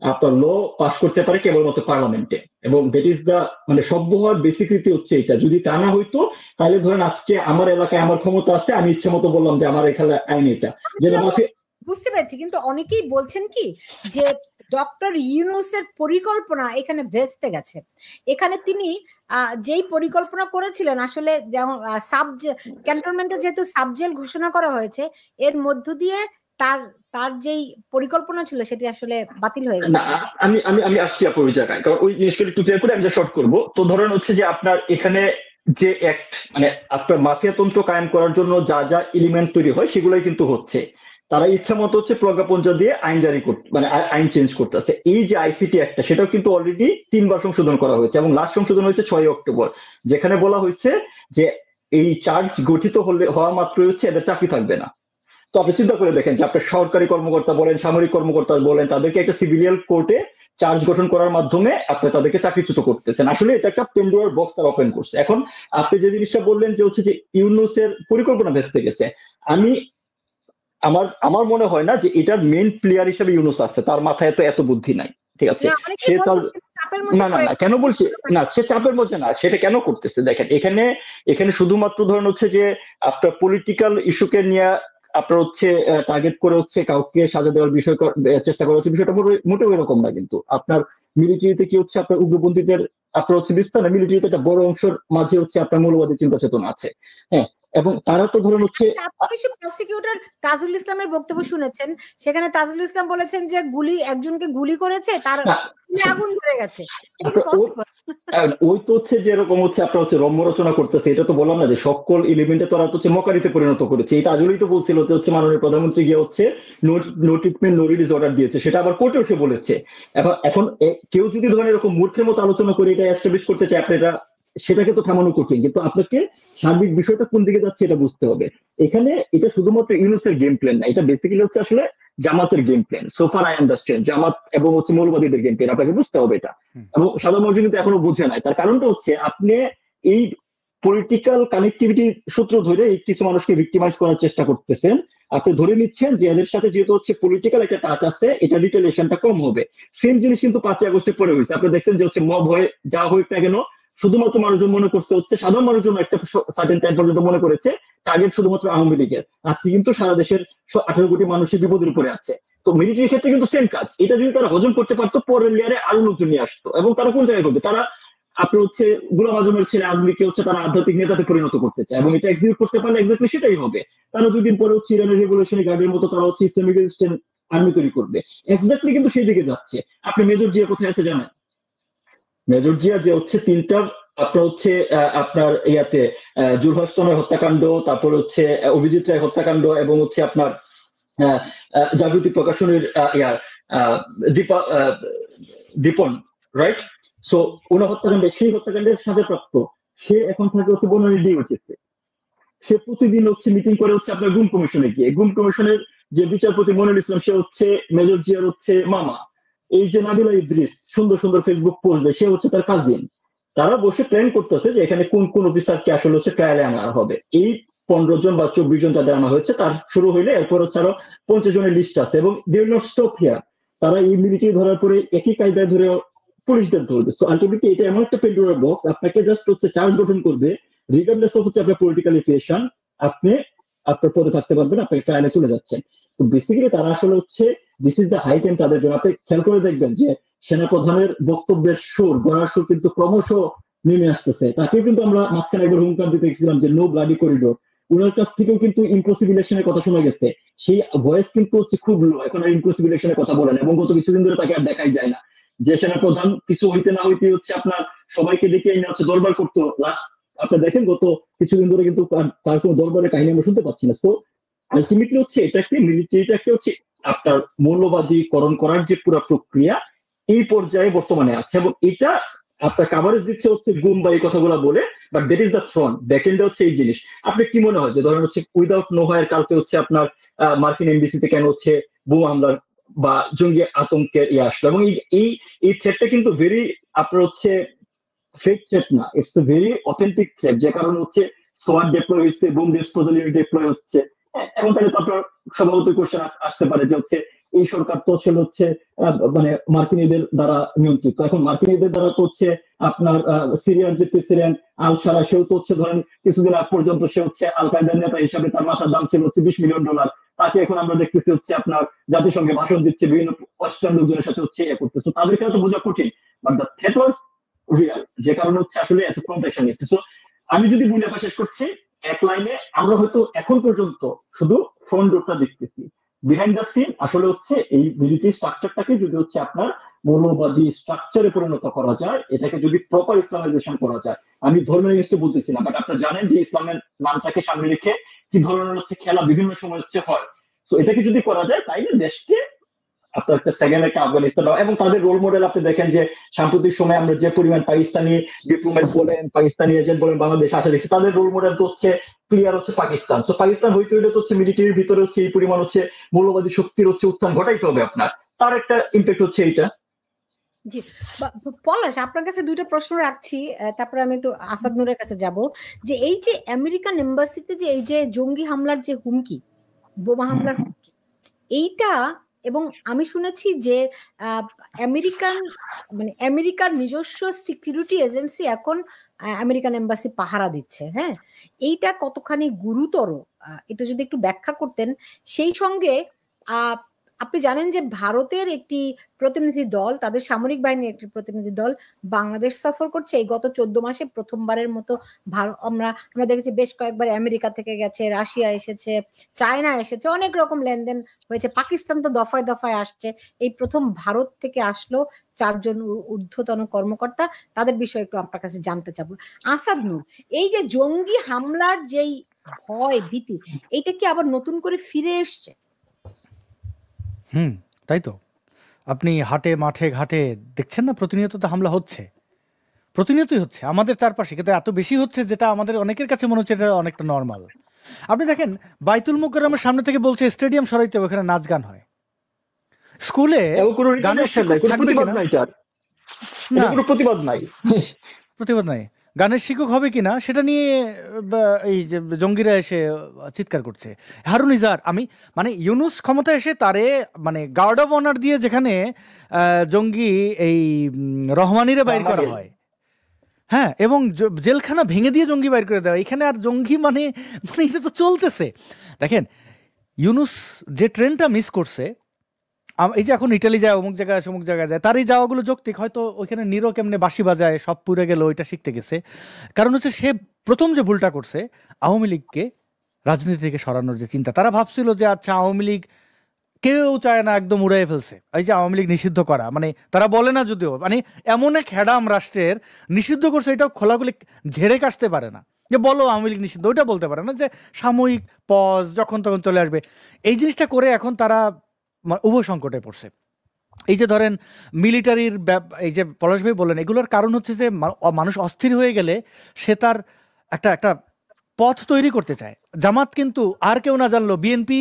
আপনার ল পাস করতে পারে কেবলমাত্র পার্লামেন্টে, এবং দ্যাট ইজ দা মানে সভ্য হওয়ার বেসিক রীতি হচ্ছে এটা। যদি তা না হইতো তাহলে ধরেন আজকে আমার এলাকায় আমার ক্ষমতা আছে, আমি ইচ্ছা মতো বললাম যে আমার এখানে আইন এটা, যে বুঝতে পেরেছি। কিন্তু অনেকেই বলছেন কি যে ডক্টর ইউনূসের পরিকল্পনা এখানে ভেস্তে গেছে। এখানে তিনি যেই পরিকল্পনা করেছিলেন আসলে, যেমন ক্যান্টনমেন্টে যেহেতু সাবজেল ঘোষণা করা হয়েছে, এর মধ্য দিয়ে তার যেই পরিকল্পনা ছিল সেটি আসলে বাতিল হয়ে গেছে। আমি আসছি আপু ওই জায়গায়, কারণ ওই জিনিসগুলো একটু ক্লিয়ার করে আমি যা শর্ট করবো। তো ধরেন হচ্ছে যে আপনার এখানে যে অ্যাক্ট মানে আপনার মাফিয়া তন্ত্র কায়েম করার জন্য যা যা এলিমেন্ট তৈরি হয় সেগুলোই কিন্তু হচ্ছে, তারা ইচ্ছা মতো হচ্ছে প্রজ্ঞাপঞ্জা দিয়ে আইন জারি করতে মানে আইন চেঞ্জ করতেছে। এই যে আইসিটি একটা সেটাও কিন্তু অলরেডি 3 বার সংশোধন করা হয়েছে, এবং লাস্ট সংশোধন হয়েছে 6 অক্টোবর, যেখানে বলা হয়েছে যে এই চার্জ গঠিত হওয়া মাত্রই হচ্ছে এদের চাকরি থাকবে না। তো আপনি চিন্তা করে দেখেন যে আপনার সরকারি কর্মকর্তা বলেন, সামরিক কর্মকর্তা বলেন, তাদেরকে একটা সিভিলিয়ান কোর্টে চার্জ গঠন করার মাধ্যমে আপনি তাদেরকে চাকরিচ্যুত করতেছেন। আসলে এটা একটা পেন্ডোরার বক্স তারা ওপেন করছে। এখন আপনি যে জিনিসটা বললেন যে হচ্ছে যে ইউনূসের পরিকল্পনা ভেস্তে গেছে, আমার মনে হয় না যে এটার মেইন প্লেয়ার হিসেবে ইউনূস আছে, তার মাথায় এত বুদ্ধি নাই, ঠিক আছে। সে তার না কেন বলছি না, সে চাপের মধ্যে না, সেটা কেন করতেছে দেখেন, এখানে শুধুমাত্র ধরেন হচ্ছে যে আপনার পলিটিক্যাল ইস্যুকে নিয়ে আপনার হচ্ছে টার্গেট করে হচ্ছে কাউকে সাজা দেওয়ার বিষয় চেষ্টা করা হচ্ছে, বিষয়টা মোটেও এরকম না। কিন্তু আপনার মিলিটারিতে কি হচ্ছে আপনার উগ্রপন্থীদের আপনার হচ্ছে বিস্তার না, মিলিটারিতে একটা বড় অংশের মাঝে হচ্ছে আপনার মৌলবাদী চিন্তা চেতনা আছে। হ্যাঁ, এবং তারা তো ধরেন হচ্ছে আপনি প্রসিকিউটর তাজুল ইসলামের বক্তব্য শুনেছেন, সেখানে তাজুল ইসলাম বলেছেন যে একজনকে গুলি করেছে, তার আগুন ধরে গেছে। ওই তো হচ্ছে যেরকম হচ্ছে আপনার হচ্ছে রম্য রচনা করতেছে, এটা তো বললাম না যে সকল এলিমেন্টে তারা হচ্ছে মকারিতে পরিণত করেছে। এই তাজুলই তো বলছিল যে হচ্ছে মাননীয় প্রধানমন্ত্রী গিয়ে হচ্ছে no treatment no release order দিয়েছে, সেটা আবার কোর্টেও সে বলেছে। এখন কেউ যদি ধরেন এরকম মূর্খের মতো আলোচনা করে এটা এস্টাবলিশ করতে চায়, আপনি এটা সেটাকে তো থামানো কঠিন, কিন্তু আপনাকে সার্বিক বিষয়টা কোন দিকে যাচ্ছে এটা বুঝতে হবে। এখানে এটা শুধুমাত্র ইউনুসের গেম প্ল্যান না, এটা বেসিক্যালি হচ্ছে আসলে জামাতের গেম প্ল্যান। সোফার আই আন্ডারস্ট্যান্ড জামাত এবং হচ্ছে মৌলবাদীদের গেম প্ল্যান, আপনাকে বুঝতে হবে এটা। এবং সাধারণ মানুষ কিন্তু এখনো বুঝে নাই। তার কারণটা হচ্ছে আপনি এই পলিটিক্যাল কানেক্টিভিটি সূত্র ধরে এই কিছু মানুষকে ভিক্টিমাইজ করার চেষ্টা করতেছেন। আপনি ধরে নিচ্ছেন যে এদের সাথে যেহেতু হচ্ছে পলিটিক্যাল একটা টাচ আছে, এটা রিটেলিয়েশনটা কম হবে। সেম জিনিস কিন্তু 5ই আগস্টে পরে হয়েছে। আপনি দেখছেন যে হচ্ছে মব হয়ে যা হোক না কেন, শুধুমাত্র মানুষজন মনে করছে হচ্ছে সাধারণ মানুষজন একটা সার্টেন টাইম পর্যন্ত মনে করেছে টার্গেট শুধুমাত্র আওয়ামী লীগের। আজকে কিন্তু সারা দেশের 18 কোটি মানুষের বিপদের উপরে আছে। তো মিলিটারির ক্ষেত্রে কিন্তু সেম কাজ। এটা যদি তারা হজম করতে পারতো, পরের লেয়ারে আরো লোকজন নিয়ে আসতো। এবং তারা কোন জায়গায় করবে, তারা আপনার হচ্ছে গোলাম আজমের ছেলে আজমিকে হচ্ছে তারা আধ্যাত্মিক নেতাতে পরিণত করতে চায়, এবং এটা এক্সিকিউট করতে পারলে এক্স্যাক্টলি সেটাই হবে। তারা 2 দিন পরে হচ্ছে ইরানের রেভলিউশনারি গার্ডের মতো তারা হচ্ছে ইসলামিক রেজিস্ট্যান্ট আর্মি তৈরি করবে। এক্স্যাক্টলি কিন্তু সেই দিকে যাচ্ছে। আপনি মেজর জিয়া কোথায় আছে জানেন? মেজর জিয়া যে হচ্ছে 3টা আপনার হচ্ছে আপনার ইয়াতে জুলহাসনের হত্যাকাণ্ড, তারপর হচ্ছে অভিজিৎ রায় হত্যাকাণ্ড, এবং হচ্ছে আপনার জাগৃতি প্রকাশনের ইয়ার দীপন, রাইট? সো ওনার হত্যাকাণ্ডে, সেই হত্যাকাণ্ডের সাজাপ্রাপ্ত সে এখন থাকে হচ্ছে বনানী ডিওটিসে। সে প্রতিদিন হচ্ছে মিটিং করে হচ্ছে আপনার গুম কমিশনে গিয়ে। গুম কমিশনের যে বিচারপতি মনিরুল ইসলাম, সে হচ্ছে মেজর জিয়ার হচ্ছে মামা। এই যে নাবিলা ইদ্রিস সুন্দর সুন্দর ফেসবুক পোস্ট দেয়, সে হচ্ছে তার কাজিন। তারা বসে প্ল্যান করতেছে যে এখানে কোন কোন অফিসারকে আসলে হচ্ছে ট্রায়ালে আনা হবে। এই 15 জন বা 24 জন যাদের আনা হয়েছে, তার শুরু হইলে এরপর হচ্ছে আরো 50 জনের লিস্ট আছে। এবং they will not stop here. তারা এই মিলিটারি ধরার পরে একই কায়দায় ধরে পুলিশদের ধরবে। সো আলটিমেটলি এটা এমন একটা পেন্ডোরা বক্স, আপনাকে জাস্ট হচ্ছে চার্জ গঠন করবে, রিগার্ডলেস অফ হচ্ছে আপনার পলিটিক্যাল এফিলিয়েশন। আপনি আপনার পদে থাকতে পারবেন, আপনাকে চায়না চলে যাচ্ছেন। তো বেসিক্যালি তারা আসলে হচ্ছে this is the high time তাদের জন্য। আপনি খেয়াল করে দেখবেন যে সেনাপ্রধানের বক্তব্যের সুর, গড়ার সুর কিন্তু ক্রমশ নেমে আসতেছে। তাকে কিন্তু আমরা মাঝখানে একবার হুঙ্কার দিতে দেখছিলাম যে নো ব্লাডি করিডোর। ওনার কাছ থেকেও কিন্তু ইম্পসিবিলেশনের কথা শোনা গেছে। সেই ভয়েস কিন্তু হচ্ছে খুব লো, এখন আর ইম্পসিবিলেশনের কথা বলেন। এবং গত কিছুদিন ধরে তাকে আর দেখাই যায় না। যে সেনাপ্রধান কিছু হইতে না হইতে হচ্ছে আপনার সবাইকে ডেকে এনে হচ্ছে দরবার করতো। লাস্ট আপনি দেখেন গত কিছুদিন ধরে কিন্তু তার কোনো দরবারের কাহিনী আমরা শুনতে পাচ্ছি না। তো আলটিমেটলি হচ্ছে এটাকে মিলিটারিটাকে হচ্ছে আপনার মৌলবাদীকরণ করার যে পুরো প্রক্রিয়া এই পর্যায়ে বর্তমানে আছে। এবং এটা আপনার কাভারেজ দিচ্ছে হচ্ছে গুম বা এই কথাগুলো বলে, but that is the front. ব্যাকএন্ডে হচ্ছে এই জিনিস। আপনি কি মনে হয় যে ধরেন হচ্ছে উইদাউট নো হয় কালকে হচ্ছে আপনার মার্কিন এমবিসিতে কেন হচ্ছে বোমা হামলার বা জঙ্গি আতঙ্কের আসলো? এবং এই থ্রেটটা কিন্তু ভেরি আপনার হচ্ছে ফেক থ্রেট না, it's a very authentic threat. যে কারণে হচ্ছে সোয়াট ডিপ্লয় হচ্ছে, বুম ডিসপোজাল ইউনিট ডিপ্লয় হচ্ছে। এবং তাহলে তো আপনার সম্ভবত কোশ্চেন আসতে পারে যে হচ্ছে এই সরকার তো আসলে হচ্ছে মানে মার্কিনীদের দ্বারা নিয়ন্ত্রিত। এখন মার্কিনীদের দ্বারা তো হচ্ছে আপনার সিরিয়ার যে প্রেসিডেন্ট আল সারা, সেও তো হচ্ছে ধরেন কিছুদিন আগ পর্যন্ত সে হচ্ছে আল কায়দার নেতা হিসাবে তার মাথার দাম ছিল হচ্ছে $20 মিলিয়ন। তাকে এখন আমরা দেখতেছি হচ্ছে আপনার জাতিসংঘে ভাষণ দিচ্ছে, বিভিন্ন ওয়েস্টার্ন লোকজনের সাথে হচ্ছে করতেছে। তাদেরকে তো বোঝা কঠিন, but the threat was Real, যে কারণে হচ্ছে আসলে এত প্রোটেকশন নিচ্ছে। তো আমি যদি বলে শেষ করছি এক লাইনে, আমরা হয়তো এখন পর্যন্ত শুধু ফ্রন্ট ডোরটা দেখতেছি, বিহাইন্ড দ্য সিন আসলে হচ্ছে এই মিলিটারি স্ট্রাকচারটাকে যদি হচ্ছে আপনার মৌলবাদী স্ট্রাকচারে পরিণত করা যায়, এটাকে যদি প্রপার ইসলামাইজেশন করা যায়। আমি ধর্মের জিনিসটা বলতেছি না, বাট আপনারা জানেন যে ইসলামের নামটাকে সামনে রেখে কি ধরনের হচ্ছে খেলা বিভিন্ন সময় হচ্ছে হয়। তো এটাকে যদি করা যায়, তাইলে দেশকে আপনার একটা সেকেন্ড একটা আফগানিস্তান, এবং তাদের রোল মডেল আপনি দেখেন যে সাম্প্রতিক সময় আমরা যে পরিমাণ পাকিস্তানি ডিপ্লোমেট বলেন, পাকিস্তানি এজেন্ট বলেন বাংলাদেশে আসা দেখছি, তাদের রোল মডেল তো হচ্ছে ক্লিয়ার হচ্ছে পাকিস্তান। তো পাকিস্তান হইতে হইলে তো হচ্ছে মিলিটারির ভিতরে হচ্ছে এই পরিমাণ হচ্ছে মৌলবাদী শক্তির হচ্ছে উত্থান ঘটাইতে হবে আপনার। তার একটা ইম্প্যাক্ট হচ্ছে এইটা। জি, পলাশ, আপনার কাছে 2টা প্রশ্ন রাখছি, তারপরে আমি একটু আসাদ নূরের কাছে যাব। যে এই যে আমেরিকান এম্বাসিতে যে এই যে জঙ্গি হামলার যে হুমকি, বোমা হামলার হুমকি, এইটা, এবং আমি শুনেছি যে আমেরিকান মানে আমেরিকার নিজস্ব সিকিউরিটি এজেন্সি এখন আমেরিকান এম্বাসি পাহারা দিচ্ছে। হ্যাঁ, এইটা কতখানি গুরুতর, এটা যদি একটু ব্যাখ্যা করতেন। সেই সঙ্গে আপনি জানেন যে ভারতের একটি প্রতিনিধি দল, তাদের সামরিক বাহিনীর একটি প্রতিনিধি দল বাংলাদেশ সফর করছে এই গত 14 মাসে প্রথমবারের মতো। আমরা দেখেছি বেশ কয়েকবার আমেরিকা থেকে গেছে, রাশিয়া এসেছে, চায়না এসেছে, অনেক রকম লেনদেন হয়েছে। পাকিস্তান তো দফায় দফায় আসছে, এই প্রথম ভারত থেকে আসলো 4 জন ঊর্ধ্বতন কর্মকর্তা। তাদের বিষয়ে একটু আপনার কাছে জানতে চাবো। আসাদ নূর, এই যে জঙ্গি হামলার যেই ভয় ভীতি, এইটা কি আবার নতুন করে ফিরে এসছে? তাই তো। আপনি হাটে মাঠে ঘাটে দেখছেন না, প্রতিনিয়ত তো হামলা হচ্ছে, প্রতিনিয়তই হচ্ছে আমাদের চারপাশে, কিন্তু এত বেশি হচ্ছে যেটা আমাদের অনেকের কাছে মনে হচ্ছে এটা অনেকটা নর্মাল। আপনি দেখেন বাইতুল মুকাররমের সামনে থেকে বলছে স্টেডিয়াম সরাইতে হবে, ওখানে নাচ গান হয়। স্কুলে গানের শিক্ষক থাকবে কিনা? না, কোনো প্রতিবাদ নাই, প্রতিবাদ নাই। গানের শিক্ষক হবে কিনা সেটা নিয়ে এই যে জঙ্গিরা এসে চিৎকার করছে। হারুন ইজার, আমি মানে ইউনুস ক্ষমতা এসে তারে মানে গার্ড অফ অনার দিয়ে যেখানে জঙ্গি এই রহমানিরে বাইর করা হয়, হ্যাঁ, এবং জেলখানা ভেঙে দিয়ে জঙ্গি বাইর করে দেওয়া, এখানে আর জঙ্গি মানে এটা তো চলতেছে। দেখেন ইউনুস যে ট্রেনটা মিস করছে, এই যে এখন ইটালি যায়, অমুক জায়গায় অমুক জায়গায় যায়, তার এই যাওয়াগুলো যৌক্তিক। হয়তো ওইখানে নিরো কেমনে বাঁশি বাজায় সব পুড়ে গেল, ওইটা শিখতে গেছে। কারণ হচ্ছে সে প্রথম যে ভুলটা করছে আওয়ামী লীগকে রাজনীতি থেকে সরানোর যে চিন্তা, তারা ভাবছিল যে আচ্ছা আওয়ামী লীগ কেউ চায় না, একদম উড়াই ফেলছে। এই যে আওয়ামী লীগ নিষিদ্ধ করা, মানে তারা বলে না যদিও, মানে এমন এক হ্যাডাম রাষ্ট্রের নিষিদ্ধ করছে, এটাও খোলাখুলি ঝেড়ে কাটতে পারে না যে বলো আওয়ামী লীগ নিষিদ্ধ, ওইটা বলতে পারে না, যে সাময়িক পজ যখন তখন চলে আসবে। এই জিনিসটা করে এখন তারা উভয় সংকটে পড়ছে। এই যে ধরেন মিলিটারির, এই যে পলাশ ভাই বললেন, এগুলোর কারণ হচ্ছে যে মানুষ অস্থির হয়ে গেলে সে তার একটা পথ তৈরি করতে চায়। জামাত কিন্তু আর কেউ না জানলো বিএনপি,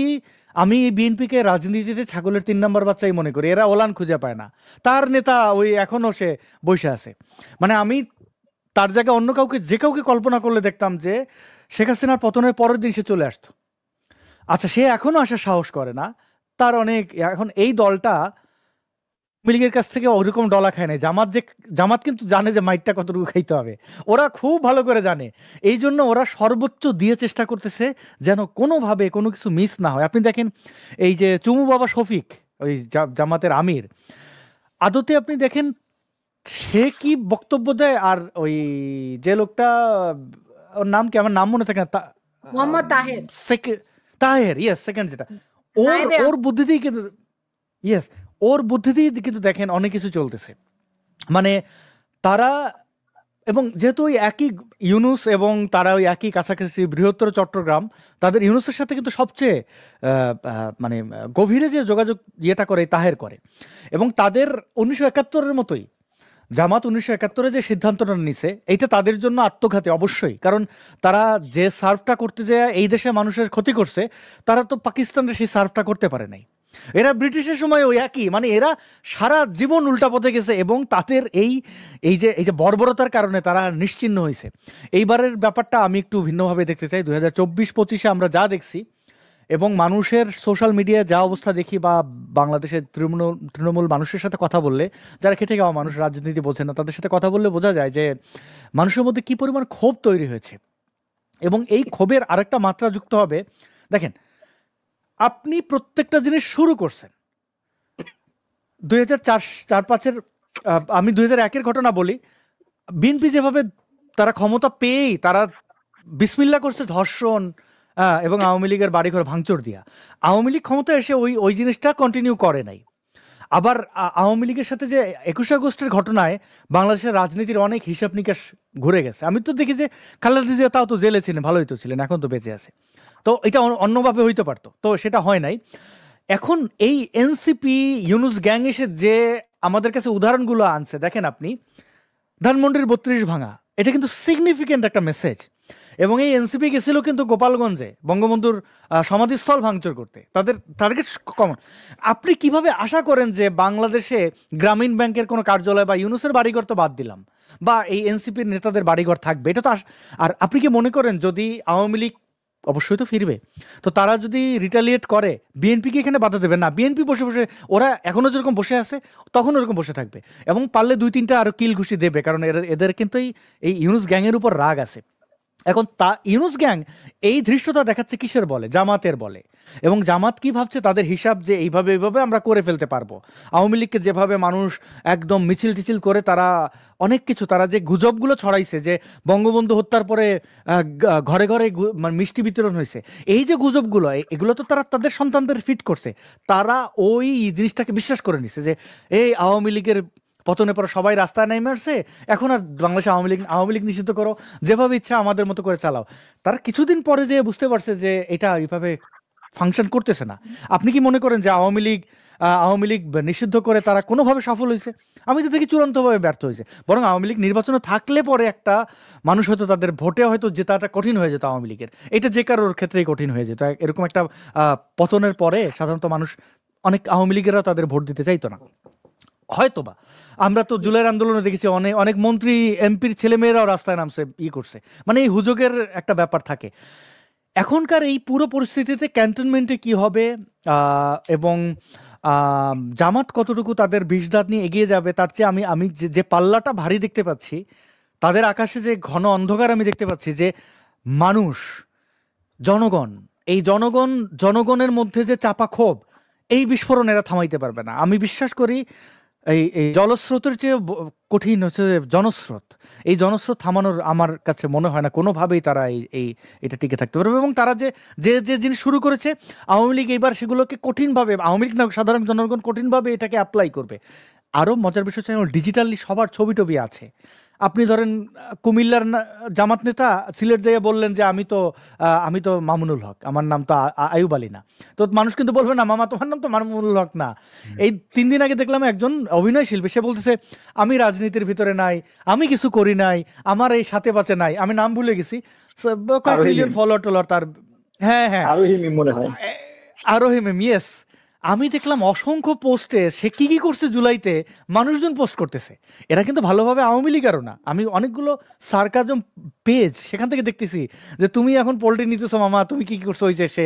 আমি বিএনপিকে রাজনীতিতে ছাগলের 3 নম্বর বাচ্চাই মনে করি, এরা ওলান খুঁজে পায় না। তার নেতা ওই এখনো সে বসে আছে। মানে আমি তার জায়গায় অন্য কাউকে, যে কাউকে কল্পনা করলে দেখতাম যে শেখ হাসিনার পতনের পরের দিন সে চলে আসতো। আচ্ছা, সে এখনো আসার সাহস করে না। তার অনেক, এখন এই দলটা আওয়ামী লীগের কাছ থেকে ওরকম ডলা খায় নাই। জামাত কিন্তু জানে যে মাইটটা কতটুকু খাইতে হবে, ওরা খুব ভালো করে জানে। এই জন্য ওরা সর্বোচ্চ দিয়ে চেষ্টা করতেছে যেন কোনোভাবে কোনো কিছু মিস না হয়। আপনি দেখেন এই যে চুমু বাবা শফিক, ওই জামাতের আমির, আদতে আপনি দেখেন সে কি বক্তব্য দেয়। আর ওই যে লোকটা, ওর নাম কি, আমার নাম মনে থাকে না, মোহাম্মদ তাহের, ইয়েস, সেকেন্ড যেটা, ওর বুদ্ধিতেই কিন্তু, ইয়েস, ওর বুদ্ধিতেই কিন্তু দেখেন অনেক কিছু চলতেছে। মানে তারা, এবং যেহেতু ওই একই ইউনুস এবং তারা ওই একই কাছাকাছি বৃহত্তর চট্টগ্রাম, তাদের ইউনুসের সাথে কিন্তু সবচেয়ে মানে গভীরে যে যোগাযোগ ইয়েটা করে তাহের করে। এবং তাদের 1971-এর মতোই জামাত 1971-এ যে সিদ্ধান্তটা নিছে, এইটা তাদের জন্য আত্মঘাতী অবশ্যই। কারণ তারা যে সার্ভটা করতে যায় এই দেশে মানুষের ক্ষতি করছে, তারা তো পাকিস্তানের সেই সার্ভটা করতে পারে নাই। এরা ব্রিটিশের সময় ওই একই, মানে এরা সারা জীবন উল্টা পথে গেছে এবং তাদের এই যে বর্বরতার কারণে তারা নিশ্চিহ্ন হয়েছে। এইবারের ব্যাপারটা আমি একটু ভিন্নভাবে দেখতে চাই। 2024-25-এ আমরা যা দেখছি এবং মানুষের সোশ্যাল মিডিয়ায় যা অবস্থা দেখি, বা বাংলাদেশের তৃণমূল মানুষের সাথে কথা বললে, যারা খেটে খাওয়া মানুষ, রাজনীতি বোঝে না, তাদের সাথে কথা বললে বোঝা যায় যে মানুষের মধ্যে কি পরিমাণ ক্ষোভ তৈরি হয়েছে। এবং এই ক্ষোভের আরেকটা মাত্রা যুক্ত হবে, দেখেন আপনি প্রত্যেকটা জিনিস শুরু করছেন 2004-05-এর, আমি 2001-এর ঘটনা বলি। বিএনপি যেভাবে তারা ক্ষমতা পেয়েই তারা বিসমিল্লা করছে ধর্ষণ এবং আওয়ামী লীগের বাড়িঘর ভাঙচুর দিয়া। আওয়ামী লীগ ক্ষমতা এসে ওই জিনিসটা কন্টিনিউ করে নাই। আবার আওয়ামী লীগের সাথে যে 21 আগস্টের ঘটনায় বাংলাদেশের রাজনীতির অনেক হিসাব নিকাশ ঘুরে গেছে। আমি তো দেখি যে খালেদা জিয়া তাও তো জেলে ছিলেন, ভালোই তো ছিলেন, এখন তো বেঁচে আছে। তো এটা অন্যভাবে হইতে পারতো, তো সেটা হয় নাই। এখন এই এনসিপি ইউনুস গ্যাং এসে যে আমাদের কাছে উদাহরণগুলো আনছে, দেখেন আপনি ধানমন্ডির 32 ভাঙা, এটা কিন্তু সিগনিফিকেন্ট একটা মেসেজ। এবং এই এনসিপি গেছিল কিন্তু গোপালগঞ্জে বঙ্গবন্ধুর সমাধিস্থল ভাঙচুর করতে, তাদের টার্গেট কমন। আপনি কিভাবে আশা করেন যে বাংলাদেশে গ্রামীণ ব্যাংকের কোনো কার্যালয় বা ইউনুসের বাড়িঘর তো বাদ দিলাম, বা এই এনসিপির নেতাদের বাড়িঘর থাকবে? এটা তো আর আপনি কি মনে করেন যদি আওয়ামী লীগ, অবশ্যই তো ফিরবে, তো তারা যদি রিটালিয়েট করে বিএনপিকে এখানে বাধা দেবে না? বিএনপি বসে বসে, ওরা এখনো যেরকম বসে আছে তখন ওরকম বসে থাকবে, এবং পারলে 2-3টা আরো কিল ঘুষি দেবে, কারণ এদের কিন্তু এই ইউনুস গ্যাংয়ের উপর রাগ আছে। এখন ইউনূস গ্যাং এই ধৃষ্টতা দেখাচ্ছে কিসের বলে? জামাতের বলে। এবং জামাত কি ভাবছে, তাদের হিসাব যে এইভাবে আমরা করে ফেলতে পারবো। আওয়ামী লীগকে যেভাবে মানুষ একদম মিছিল টিছিল করে তারা অনেক কিছু, তারা যে গুজবগুলো ছড়াইছে যে বঙ্গবন্ধু হত্যার পরে ঘরে ঘরে মানে মিষ্টি বিতরণ হয়েছে, এই যে গুজবগুলো, এগুলো তো তারা তাদের সন্তানদের ফিট করছে। তারা ওই জিনিসটাকে বিশ্বাস করে নিছে যে এই আওয়ামী লীগের পতনের পর সবাই রাস্তায় নেমে আসছে, এখন আর বাংলাদেশে আওয়ামী লীগ নিষিদ্ধ করো, যেভাবে ইচ্ছা আমাদের মতো করে চালাও। তারা কিছুদিন পরে যে বুঝতে পারছে যে এটা এইভাবে ফাংশন করতেছে না। আপনি কি মনে করেন যে আওয়ামী লীগ নিষিদ্ধ করে তারা কোনোভাবে সফল হয়েছে? আমি তো দেখি চূড়ান্তভাবে ব্যর্থ হয়েছে। বরং আওয়ামী লীগ নির্বাচনে থাকলে পরে একটা মানুষ হয়তো তাদের ভোটে হয়তো জেতাটা কঠিন হয়ে যেত আওয়ামী লীগের, এটা যে কারোর ক্ষেত্রেই কঠিন হয়ে যেত। এরকম একটা পতনের পরে সাধারণত মানুষ, অনেক আওয়ামী লীগেরাও তাদের ভোট দিতে চাইতো না হয়তোবা। আমরা তো জুলাইয়ের আন্দোলনে দেখেছি অনেক মন্ত্রী এমপির ছেলেমেয়েরাও রাস্তায় নামছে, করছে, মানে এই হুজুগের একটা ব্যাপার থাকে। এখনকার এই পুরো পরিস্থিতিতে ক্যান্টনমেন্টে কি হবে এবং জামাত কতটুকু তাদের বিষদাঁত নিয়ে এগিয়ে যাবে, তার চেয়ে আমি যে পাল্লাটা ভারী দেখতে পাচ্ছি, তাদের আকাশে যে ঘন অন্ধকার আমি দেখতে পাচ্ছি, যে মানুষ, জনগণের মধ্যে যে চাপা ক্ষোভ, এই বিস্ফোরণ এরা থামাইতে পারবে না। আমি বিশ্বাস করি এই জলস্রোতের চেয়ে কঠিন হচ্ছে জনস্রোত। এই জনস্রোত থামানোর আমার কাছে মনে হয় না কোনোভাবেই তারা এটা টিকে থাকতে পারবে। এবং তারা যে জিনিস শুরু করেছে, আওয়ামী লীগ এইবার সেগুলোকে কঠিনভাবে, আওয়ামী লীগ না, সাধারণ জনগণ কঠিনভাবে এটাকে অ্যাপ্লাই করবে। আরও মজার বিষয় হচ্ছে ডিজিটালি সবার ছবি টবি আছে। আপনি ধরেন কুমিল্লার জামাত নেতা সিলেট যাইয়া বললেন যে আমি তো মামুনুল হক, আমার নাম তো আয়ুব আলী না। তো মানুষ কিন্তু বলবে না, মামা তোমার নাম তো মামুনুল হক না। এই 3 দিন আগে দেখলাম একজন অভিনয় শিল্পী, সে বলতেছে আমি রাজনীতির ভিতরে নাই, আমি কিছু করি নাই, আমার এই সাথে বাঁচে নাই, আমি নাম ভুলে গেছি, কয়েক মিলিয়ন ফলোয়ার টলোয়ার তার। হ্যাঁ, আরোহিম, ইয়েস। আমি দেখলাম অসংখ্য পোস্টে সে কি করছে, জুলাইতে মানুষজন পোস্ট করতেছে। এরা কিন্তু ভালোভাবে আওয়ামী লীগেরও না। আমি অনেকগুলো সার্কাজম পেজ সেখান থেকে দেখতেছি যে তুমি এখন পোল্ট্রি নিতেছো মামা, তুমি কি করছো, হয়েছে সে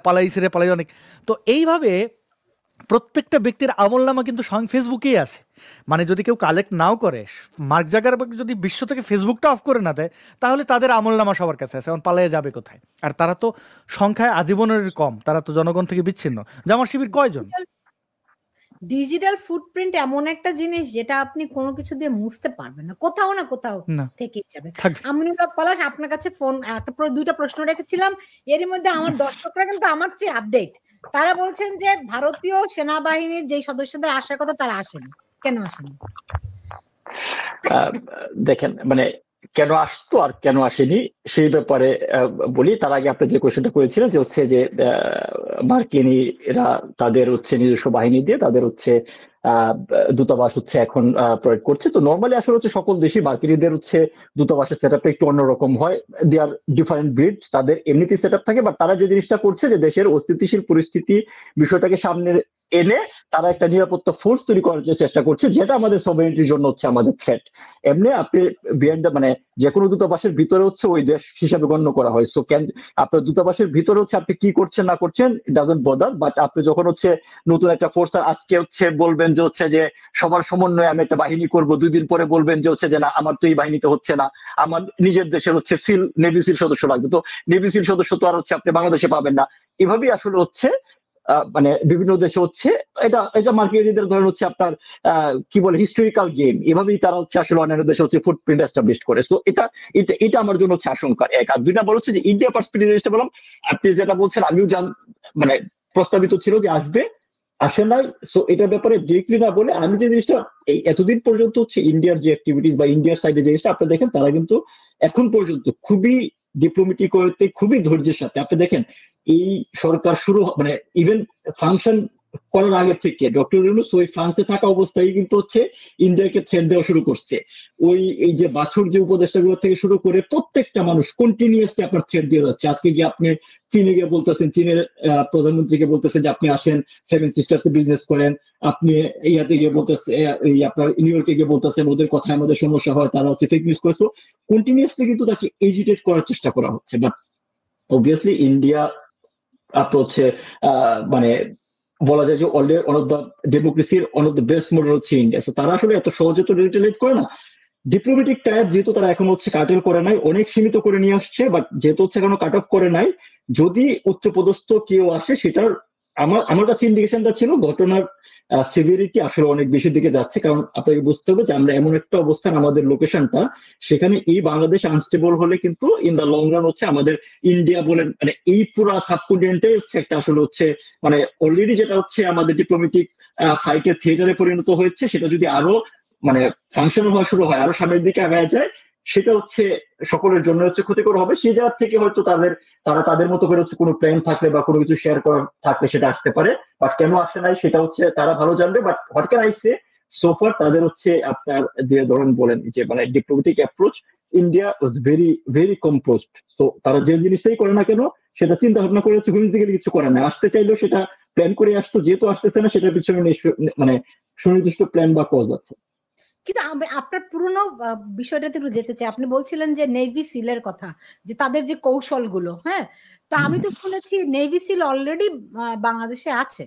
পালাই অনেক। তো এইভাবে প্রত্যেকটা ব্যক্তির আমলনামা কিন্তু স্বয়ং ফেসবুকেই আছে। মানে যদি কেউ কালেক্ট নাও করে, মার্ক জাকারবার্গ যদি বিশ্ব থেকে ফেসবুকটা অফ করে না দেয়, তাহলে তাদের আমলনামা সবার কাছে আছে। এখন পালিয়ে যাবে কোথায়? আর তারা তো সংখ্যায় আজীবনের কম, তারা তো জনগণ থেকে বিচ্ছিন্ন। জামাত শিবির কয়জন? ডিজিটাল ফুটপ্রিন্ট এমন একটা জিনিস যেটা আপনি কোনো কিছু দিয়ে মুছতে পারবেন না, কোথাও না কোথাও থেকেই যাবে। আমিনুল হক পলাশ, আপনার কাছে ফোন দুইটা প্রশ্ন রেখেছিলাম, এর মধ্যে আমার দর্শকরা কিন্তু আমার চেয়ে আপডেট। তারা বলছেন যে ভারতীয় সেনাবাহিনীর যে সদস্যদের আসার কথা তারা আসেনি, কেন আসেনি? দেখেন, মানে কেন আসতো আর কেন আসেনি সেই ব্যাপারে বলি। তার আগে আপনি যে কোয়েশ্চেনটা করেছিলেন যে হচ্ছে যে মার্কিনীরা তাদের হচ্ছে নিজস্ব বাহিনী দিয়ে তাদের হচ্ছে দূতাবাস হচ্ছে এখন প্রয়োগ করছে। তো নর্মালি আসলে হচ্ছে সকল দেশই মার্কিনীদের হচ্ছে দূতাবাসের সেট আপটা একটু অন্যরকম হয়। দে আর ডিফারেন্ট ব্রিড, তাদের এমনিতেই সেট আপ থাকে। বাট তারা যে জিনিসটা করছে যে দেশের অস্থিতিশীল পরিস্থিতি বিষয়টাকে সামনে এনে তারা একটা নিরাপত্তা ফোর্স তৈরি করার চেষ্টা করছে, যেটা আমাদের সভরেনিটির জন্য হচ্ছে আমাদের থ্রেট। এমনি আপনি বিহাইন্ড মানে যে কোনো দূতাবাসের ভিতরে হচ্ছে ওই দেশ হিসাবে গণ্য করা হয়। সো আপনার দূতাবাসের ভিতরে হচ্ছে আপনি কি করছেন না করছেন ইট ডাজন্ট বদার। বাট আপনি যখন হচ্ছে নতুন একটা ফোর্স আজকে হচ্ছে বলবেন যে হচ্ছে যে সবার সমন্বয়ে আমি একটা বাহিনী করব, 2 দিন পরে বলবেন যে হচ্ছে যে না আমার তো এই বাহিনীতে হচ্ছে না, আমার নিজের দেশের হচ্ছে নেভি সিল সদস্য লাগবে। তো নেভি সিল সদস্য তো আর হচ্ছে আপনি বাংলাদেশে পাবেন না। এভাবেই আসলে হচ্ছে মানে বিভিন্ন দেশে হচ্ছে এটা মার্কিনীদের ধরেন হচ্ছে আপনার কি বলে হিস্টোরিক্যাল গেম। এভাবেই তারা হচ্ছে আসলে অন্যান্য দেশে হচ্ছে ফুটপ্রিন্ট এস্টাবলিশ করে। সো এটা আমার জন্য হচ্ছে আশঙ্কা এক। আর 2 নম্বর হচ্ছে যে ইন্ডিয়া পার্সপেক্টিভ জিনিসটা বললাম, আপনি যেটা বলছেন আমিও মানে প্রস্তাবিত ছিল যে আসে নাই। সো এটার ব্যাপারে ডিরেক্টলি না বলে আমি যে জিনিসটা এই এতদিন পর্যন্ত হচ্ছে ইন্ডিয়ার যে অ্যাক্টিভিটিস বা ইন্ডিয়ার সাইডে যে জিনিসটা আপনি দেখেন, তারা কিন্তু এখন পর্যন্ত খুবই ডিপ্লোমেটিক করতে, খুবই ধৈর্যের সাথে। আপনি দেখেন এই সরকার শুরু মানে ইভেন ফাংশন করার আগে থেকে ডক্টর ইউনূস ওই ফ্রান্সে থাকা অবস্থায় কিন্তু হচ্ছে ইন্ডিয়াকে থ্রেট দেওয়া শুরু করছে। এই যে বাছুর যে উপদেষ্টাগুলো থেকে শুরু করে প্রত্যেকটা মানুষ কন্টিনিউয়াসলি আপনার থ্রেট দিয়ে যাচ্ছে। আজকে যে আপনি চীনে গিয়ে বলতেছেন, চীনের প্রধানমন্ত্রীকে বলতেছেন যে আপনি আসেন 7 সিস্টার্স বিজনেস করেন, আপনি ইয়াতে গিয়ে বলতেছেন, এই আপনার নিউ ইয়র্কে গিয়ে বলতেছেন ওদের কথায় আমাদের সমস্যা হয়, তারা হচ্ছে ফেক নিউজ করেছে। কন্টিনিউয়াসলি কিন্তু তাকে এজিটেট করার চেষ্টা করা হচ্ছে। বাট অবভিয়াসলি ইন্ডিয়া হচ্ছে মানে বলা যায় যে অলরেডি ওয়ান অফ দ্য ডেমোক্রেসির one of the best model হচ্ছে ইন্ডিয়া। তারা আসলে এত সহজে তো রিটেলিয়েট করে না। ডিপ্লোমেটিক টাইপ যেহেতু তারা এখন হচ্ছে কাটেল করে নাই, অনেক সীমিত করে নিয়ে আসছে, বাট যেহেতু হচ্ছে এখনো কাট অফ করে নাই, যদি উচ্চপদস্থ কেউ আসে সেটার আমার আমার কাছে ইন্ডিকেশনটা ছিল ঘটনার সিভিয়ারিটি আসলে অনেক বেশি দিকে যাচ্ছে। কারণ আপনাকে বুঝতে হবে যে আমরা এমন একটা অবস্থান, আমাদের লোকেশনটা সেখানে, এই বাংলাদেশ আনস্টেবল হলে কিন্তু ইন দা লং রান হচ্ছে আমাদের ইন্ডিয়া বলেন মানে এই পুরা সাবকন্টিনেন্টে হচ্ছে একটা আসলে হচ্ছে মানে অলরেডি যেটা হচ্ছে আমাদের ডিপ্লোমেটিক ফাইটের থিয়েটারে পরিণত হয়েছে, সেটা যদি আরো মানে ফাংশনাল হওয়া শুরু হয়, আরো সামনের দিকে আগায় যায়, সেটা হচ্ছে সকলের জন্য হচ্ছে ক্ষতিকর হবে। সেই জায়গা থেকে হয়তো তারা তাদের মতো করে হচ্ছে কোনো প্ল্যান থাকলে বা কোনো কিছু শেয়ার করার থাকলে সেটা আসতে পারে, বাট কেন আসে নাই সেটা হচ্ছে তারা ভালো জানবে। But what can I say, সোফার তাদের হচ্ছে আপনার যে ধরেন বলেন যে মানে diplomatic approach, India was very very composed. So তারা যে জিনিসটাই করে না কেন সেটা চিন্তা ভাবনা করে হচ্ছে হুইজদিকে কিছু করে না, আসতে চাইলেও সেটা প্ল্যান করে আসতো, যেহেতু আসতেছে না সেটার পিছনে মানে সুনির্দিষ্ট প্ল্যান বা কজ আছে। কিন্তু আপনার পুরনো বিষয়টাতে একটু যেতে চাই। আপনি বলছিলেন যে নেভি সিলের কথা, যে তাদের যে কৌশলগুলো, হ্যাঁ, তা আমি তো শুনেছি নেভি সিল অলরেডি বাংলাদেশে আছে।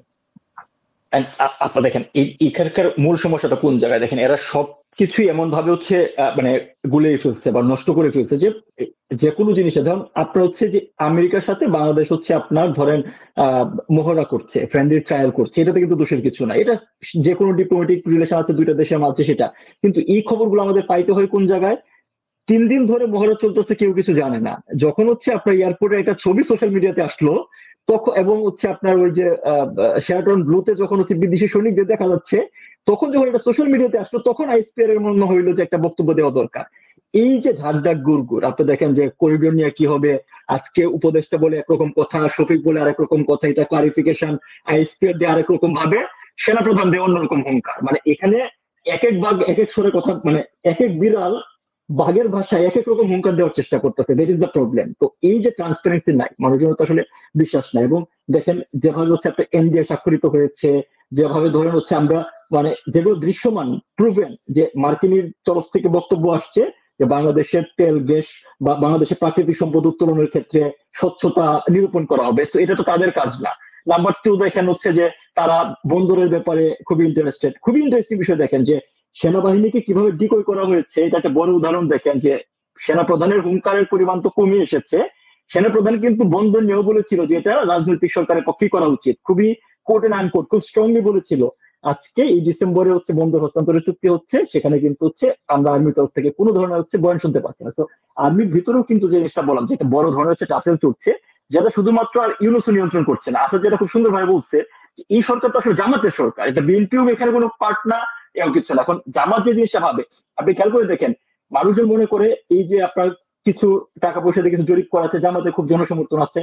আপনারা দেখেন এখানকার মূল সমস্যাটা কোন জায়গায়, দেখেন এরা সবকিছুই এমন ভাবে হচ্ছে মানে গুলিয়ে ফেলছে বা নষ্ট করে ফেলছে, যে কোনো জিনিসে ধরেন আপনার হচ্ছে যে আমেরিকার সাথে বাংলাদেশ হচ্ছে আপনার ধরেন মহড়া করছে, ফ্রেন্ডলি ট্রায়াল করছে, এটাতে কিন্তু দোষের কিছু না, এটা যে কোনো ডিপ্লোমেটিক রিলেশন আছে দুইটা দেশের মাঝে সেটা। কিন্তু এই খবরগুলো আমাদের পাইতে হয় কোন জায়গায়, 3 দিন ধরে মহড়া চলতেছে, কেউ কিছু জানে না। যখন হচ্ছে আপনার এয়ারপোর্টে একটা ছবি সোশ্যাল মিডিয়াতে আসলো তখন, এবং হচ্ছে আপনার ওই যে শেরাটন ব্লুতে যখন হচ্ছে বিদেশি সৈনিকদের দেখা যাচ্ছে, তখন যখন এটা সোশ্যাল মিডিয়াতে আসলো তখন আইএসপিআর এর মনে হইলো যে একটা বক্তব্য দেওয়া দরকার। এই যে ঢাকঢাক গুড় আপনি দেখেন যে করিডোর নিয়ে কি হবে, আজকে উপদেষ্টা বলে একরকম কথা, শফিক বলে আরেক রকম কথা, এটা ক্লারিফিকেশন আইএসপিআর দিয়ে আরেক রকম ভাবে, সেনাপ্রধান দিয়ে অন্যরকম হুঙ্কার। মানে এখানে এক এক ভাগ এক এক স্বরে কথা, মানে এক এক বিড়াল বাঘের ভাষায় এক এক রকম হুঙ্কার দেওয়ার চেষ্টা করতেছে, দ্যাট ইজ দ্য প্রবলেম। তো এই যে ট্রান্সপারেন্সি নাই, মানুষজন তো আসলে বিশ্বাস নাই। এবং দেখেন যেভাবে হচ্ছে একটা এনডিএ স্বাক্ষরিত হয়েছে, যেভাবে ধরেন হচ্ছে আমরা মানে যেগুলো দৃশ্যমান প্রুভেন যে মার্কিনীর তরফ থেকে বক্তব্য আসছে যে বাংলাদেশের তেল গ্যাস বা বাংলাদেশের প্রাকৃতিক সম্পদ উত্তোলনের ক্ষেত্রে স্বচ্ছতা নিরূপণ করা হবে, তো এটা তো তাদের কাজ না। নাম্বার 2 দেখেন হচ্ছে যে তারা বন্দরের ব্যাপারে খুবই ইন্টারেস্টেড। খুবই ইন্টারেস্টিং বিষয় দেখেন যে সেনাবাহিনীকে কিভাবে ডিকয় করা হয়েছে, এটা একটা বড় উদাহরণ। দেখেন যে সেনাপ্রধানের হুঙ্কারের পরিমাণ তো কমে এসেছে, সেনাপ্রধান কিন্তু বন্দর নিয়েও বলেছিল যে এটা রাজনৈতিক সরকারের পক্ষে করা উচিত, খুবই কোর্ট এন্ড আনকোর্ট খুব স্ট্রংলি বলেছিল। আজকে এই ডিসেম্বরে হচ্ছে বন্দর হস্তান্তরের চুক্তি হচ্ছে, সেখানে কিন্তু হচ্ছে আমরা আর্মির তরফ থেকে কোনো ধরনের হচ্ছে বয়ান শুনতে পাচ্ছি না। তো আর্মির ভিতরেও কিন্তু যে জিনিসটা বললাম যে একটা বড় ধরনের হচ্ছে টাসেল চলছে, যেটা শুধুমাত্র আর ইউনুস নিয়ন্ত্রণ করছে না। আসাদ যেটা খুব সুন্দর ভাবে বলছে, এই সরকার তো আসলে জামাতের সরকার, এটা বিএনপিও এখানে কোনো পার্ট না, এও কিছু না। এখন জামাত যে জিনিসটা ভাবে, আপনি খেয়াল করে দেখেন, মানুষজন মনে করে এই যে আপনার কিছু টাকা পয়সা দিয়ে কিছু জরিপ করাতে জামাতে খুব জনসমর্থন আছে।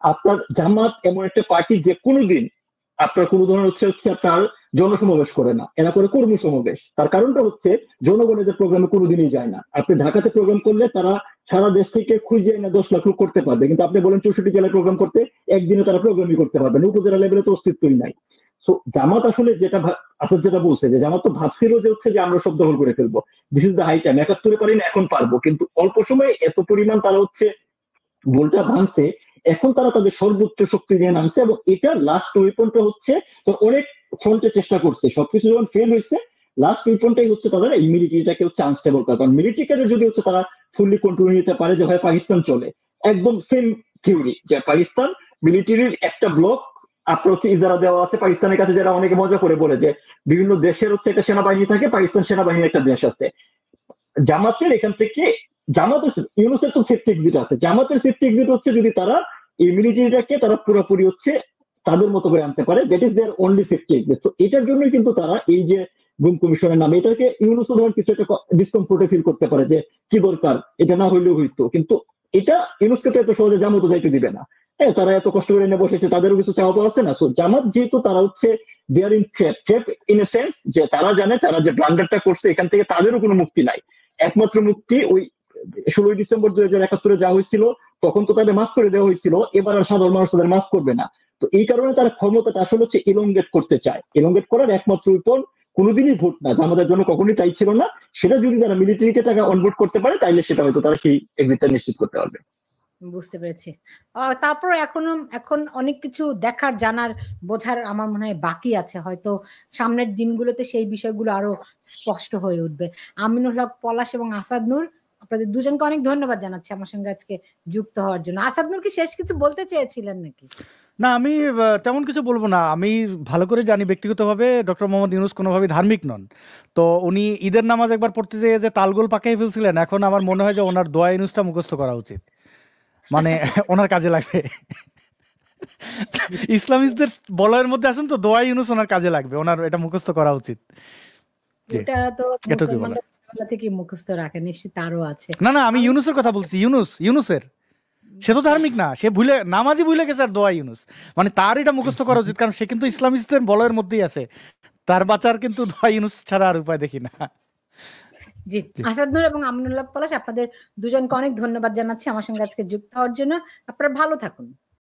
আপনার জামাত এমন একটা পার্টি যে কোনোদিন আপনার কোনো ধরনের হচ্ছে আপনার জনসমাবেশ করে না, এরা করে কর্মী সমাবেশ। তার কারণটা হচ্ছে জনগণের যে প্রোগ্রামে কোনোদিনই যায় না। আপনি ঢাকাতে প্রোগ্রাম করলে তারা সারা দেশ থেকে খুঁজে না 10 লাখ লোক করতে পারবে, কিন্তু আপনি বলেন 64 জেলায় প্রোগ্রাম করতে, একদিনে তারা প্রোগ্রামই করতে পারবে না, উপজেলা লেভেলে তো অস্তিত্বই নাই। সো জামাত আসলে যেটা আসাদ যেটা বলছে যে জামাত তো ভাবছিল যে হচ্ছে যে আমরা সব দখল করে ফেলবো, this is the high time, 71 পারি না এখন পারবো, কিন্তু অল্প সময়ে এত পরিমাণ তারা হচ্ছে গোলটা ভাঙছে। এখন তারা তাদের সর্বোচ্চ শক্তি নিয়ে নামছে, এবং এটা লাস্ট ওয়েপনটা হচ্ছে, তো অনেক ফ্রন্টে চেষ্টা করছে, সবকিছু যখন ফেল হয়েছে, লাস্ট ওয়েপনটাই হচ্ছে তাদের এই মিলিটারিটাকে হচ্ছে আনস্টেবল করা। কারণ মিলিটারিকে যদি হচ্ছে তারা ফুললি কন্ট্রোল নিতে পারে, যে ভাই পাকিস্তান চলে, একদম সেম থিওরি যে পাকিস্তান মিলিটারির একটা ব্লক আপনার হচ্ছে ইজারা দেওয়া আছে পাকিস্তানের কাছে, যারা অনেকে মজা করে বলে যে বিভিন্ন দেশের হচ্ছে একটা সেনাবাহিনী থাকে, পাকিস্তান সেনাবাহিনীর একটা দেশ আছে। জামাতের এখান থেকে জামাতের ইউনুসের তো সেফটি এক্সিট আছে, জামাতের সেফটি এক্সিট হচ্ছে যদি তারা এই মিলিটারিটাকে তারা পুরোপুরি হচ্ছে তাদের মতো করে আনতে পারে, that is their only safety exit. তো এটার জন্যই কিন্তু তারা এই যে গুম কমিশনের নামে, এটাকে ইউনুস ধরনের কিছু একটা ডিসকমফোর্টে ফিল করতে পারে যে কি দরকার, এটা না হইলেও হইতো, কিন্তু এটা ইউনুসকে তো এত সহজে জামাতও যাইতে দিবে না। হ্যাঁ, তারা এত কষ্ট করে এনে বসেছে, তাদেরও কিছু চাওয়া পাওয়া আছে না। সো জামাত যেহেতু তারা হচ্ছে they're in trap in a sense, যে তারা জানে তারা যে ব্লান্ডারটা করছে এখান থেকে তাদেরও কোনো মুক্তি নাই। একমাত্র মুক্তি ওই 16 ডিসেম্বর 2071 যা হয়েছিল, তখন তো তাদের মাফ করে দেওয়া হয়েছিল, এবার আর সাধারণ মানুষ তাদের মাফ করবে না। তো এই কারণে তারা ক্ষমতাটা আসলে হচ্ছে ইলংগেট করতে চায়। ইলংগেট করার একমাত্র উপায় কোনোদিনই ভোট না, যা আমাদের জন্য কখনোই তাই ছিল না। সেটা যদি তারা মিলিটারিকে টাকা অনবোর্ড করতে পারে, তাইলে সেটা হয়তো তারা সেই এক্সিটটা নিশ্চিত করতে পারবে। বুঝতে পেরেছি। তারপর এখন অনেক কিছু দেখার, জানার, বোঝার আমার মনে হয় বাকি আছে। হয়তো সামনের দিনগুলোতে সেই বিষয়গুলো আরো স্পষ্ট হয়ে উঠবে। আমিনুল হক পলাশ এবং আসাদ নূর, আপনাদের দুজনকে অনেক ধন্যবাদ জানাচ্ছি আমার সঙ্গে আজকে যুক্ত হওয়ার জন্য। আসাদ নূর কি শেষ কিছু বলতে চেয়েছিলেন নাকি? না, আমি তেমন কিছু বলবো না। আমি ভালো করে জানি ব্যক্তিগতভাবে ডক্টর মোহাম্মদ ইউনূস কোনোভাবেই ধার্মিক নন। তো উনি ঈদের নামাজ একবার পড়তে যেয়ে যে তালগোল পাকিয়ে ফেলছিলেন, এখন আমার মনে হয় যে ওনার দোয়া ইউনূসটা মুখস্থ করা উচিত, মানে ওনার কাজে লাগবে। ইসলামিস্টদের বলয়ের মধ্যে আছেন তো, দোয়া ইউনূস ওনার কাজে লাগবে, ওনার এটা মুখস্থ করা উচিত। জি, এটা তো এটুকুই বলা। মুসলমানরা ছোটবেলা থেকে মুখস্থ রাখে, নিশ্চিত তারও আছে। না না, আমি আমি ইউনূসের কথা বলছি, ইউনূসের। সে তো ধার্মিক না, সে নামাজই ভুলে গেছে আর দোয়া ইউনূস, মানে তার এটা মুখস্থ করা উচিত, কারণ সে কিন্তু ইসলামিস্টদের বলয়ের মধ্যেই আছে। তার বাঁচার কিন্তু দোয়া ইউনূস ছাড়া আর উপায় দেখি না। জি, জি। আসাদ নূর এবং আমিনুল হক পলাশ, আপনাদের দুজনকে অনেক ধন্যবাদ জানাচ্ছি আমার সঙ্গে আজকে যুক্ত হওয়ার জন্য। আপনারা ভালো থাকুন।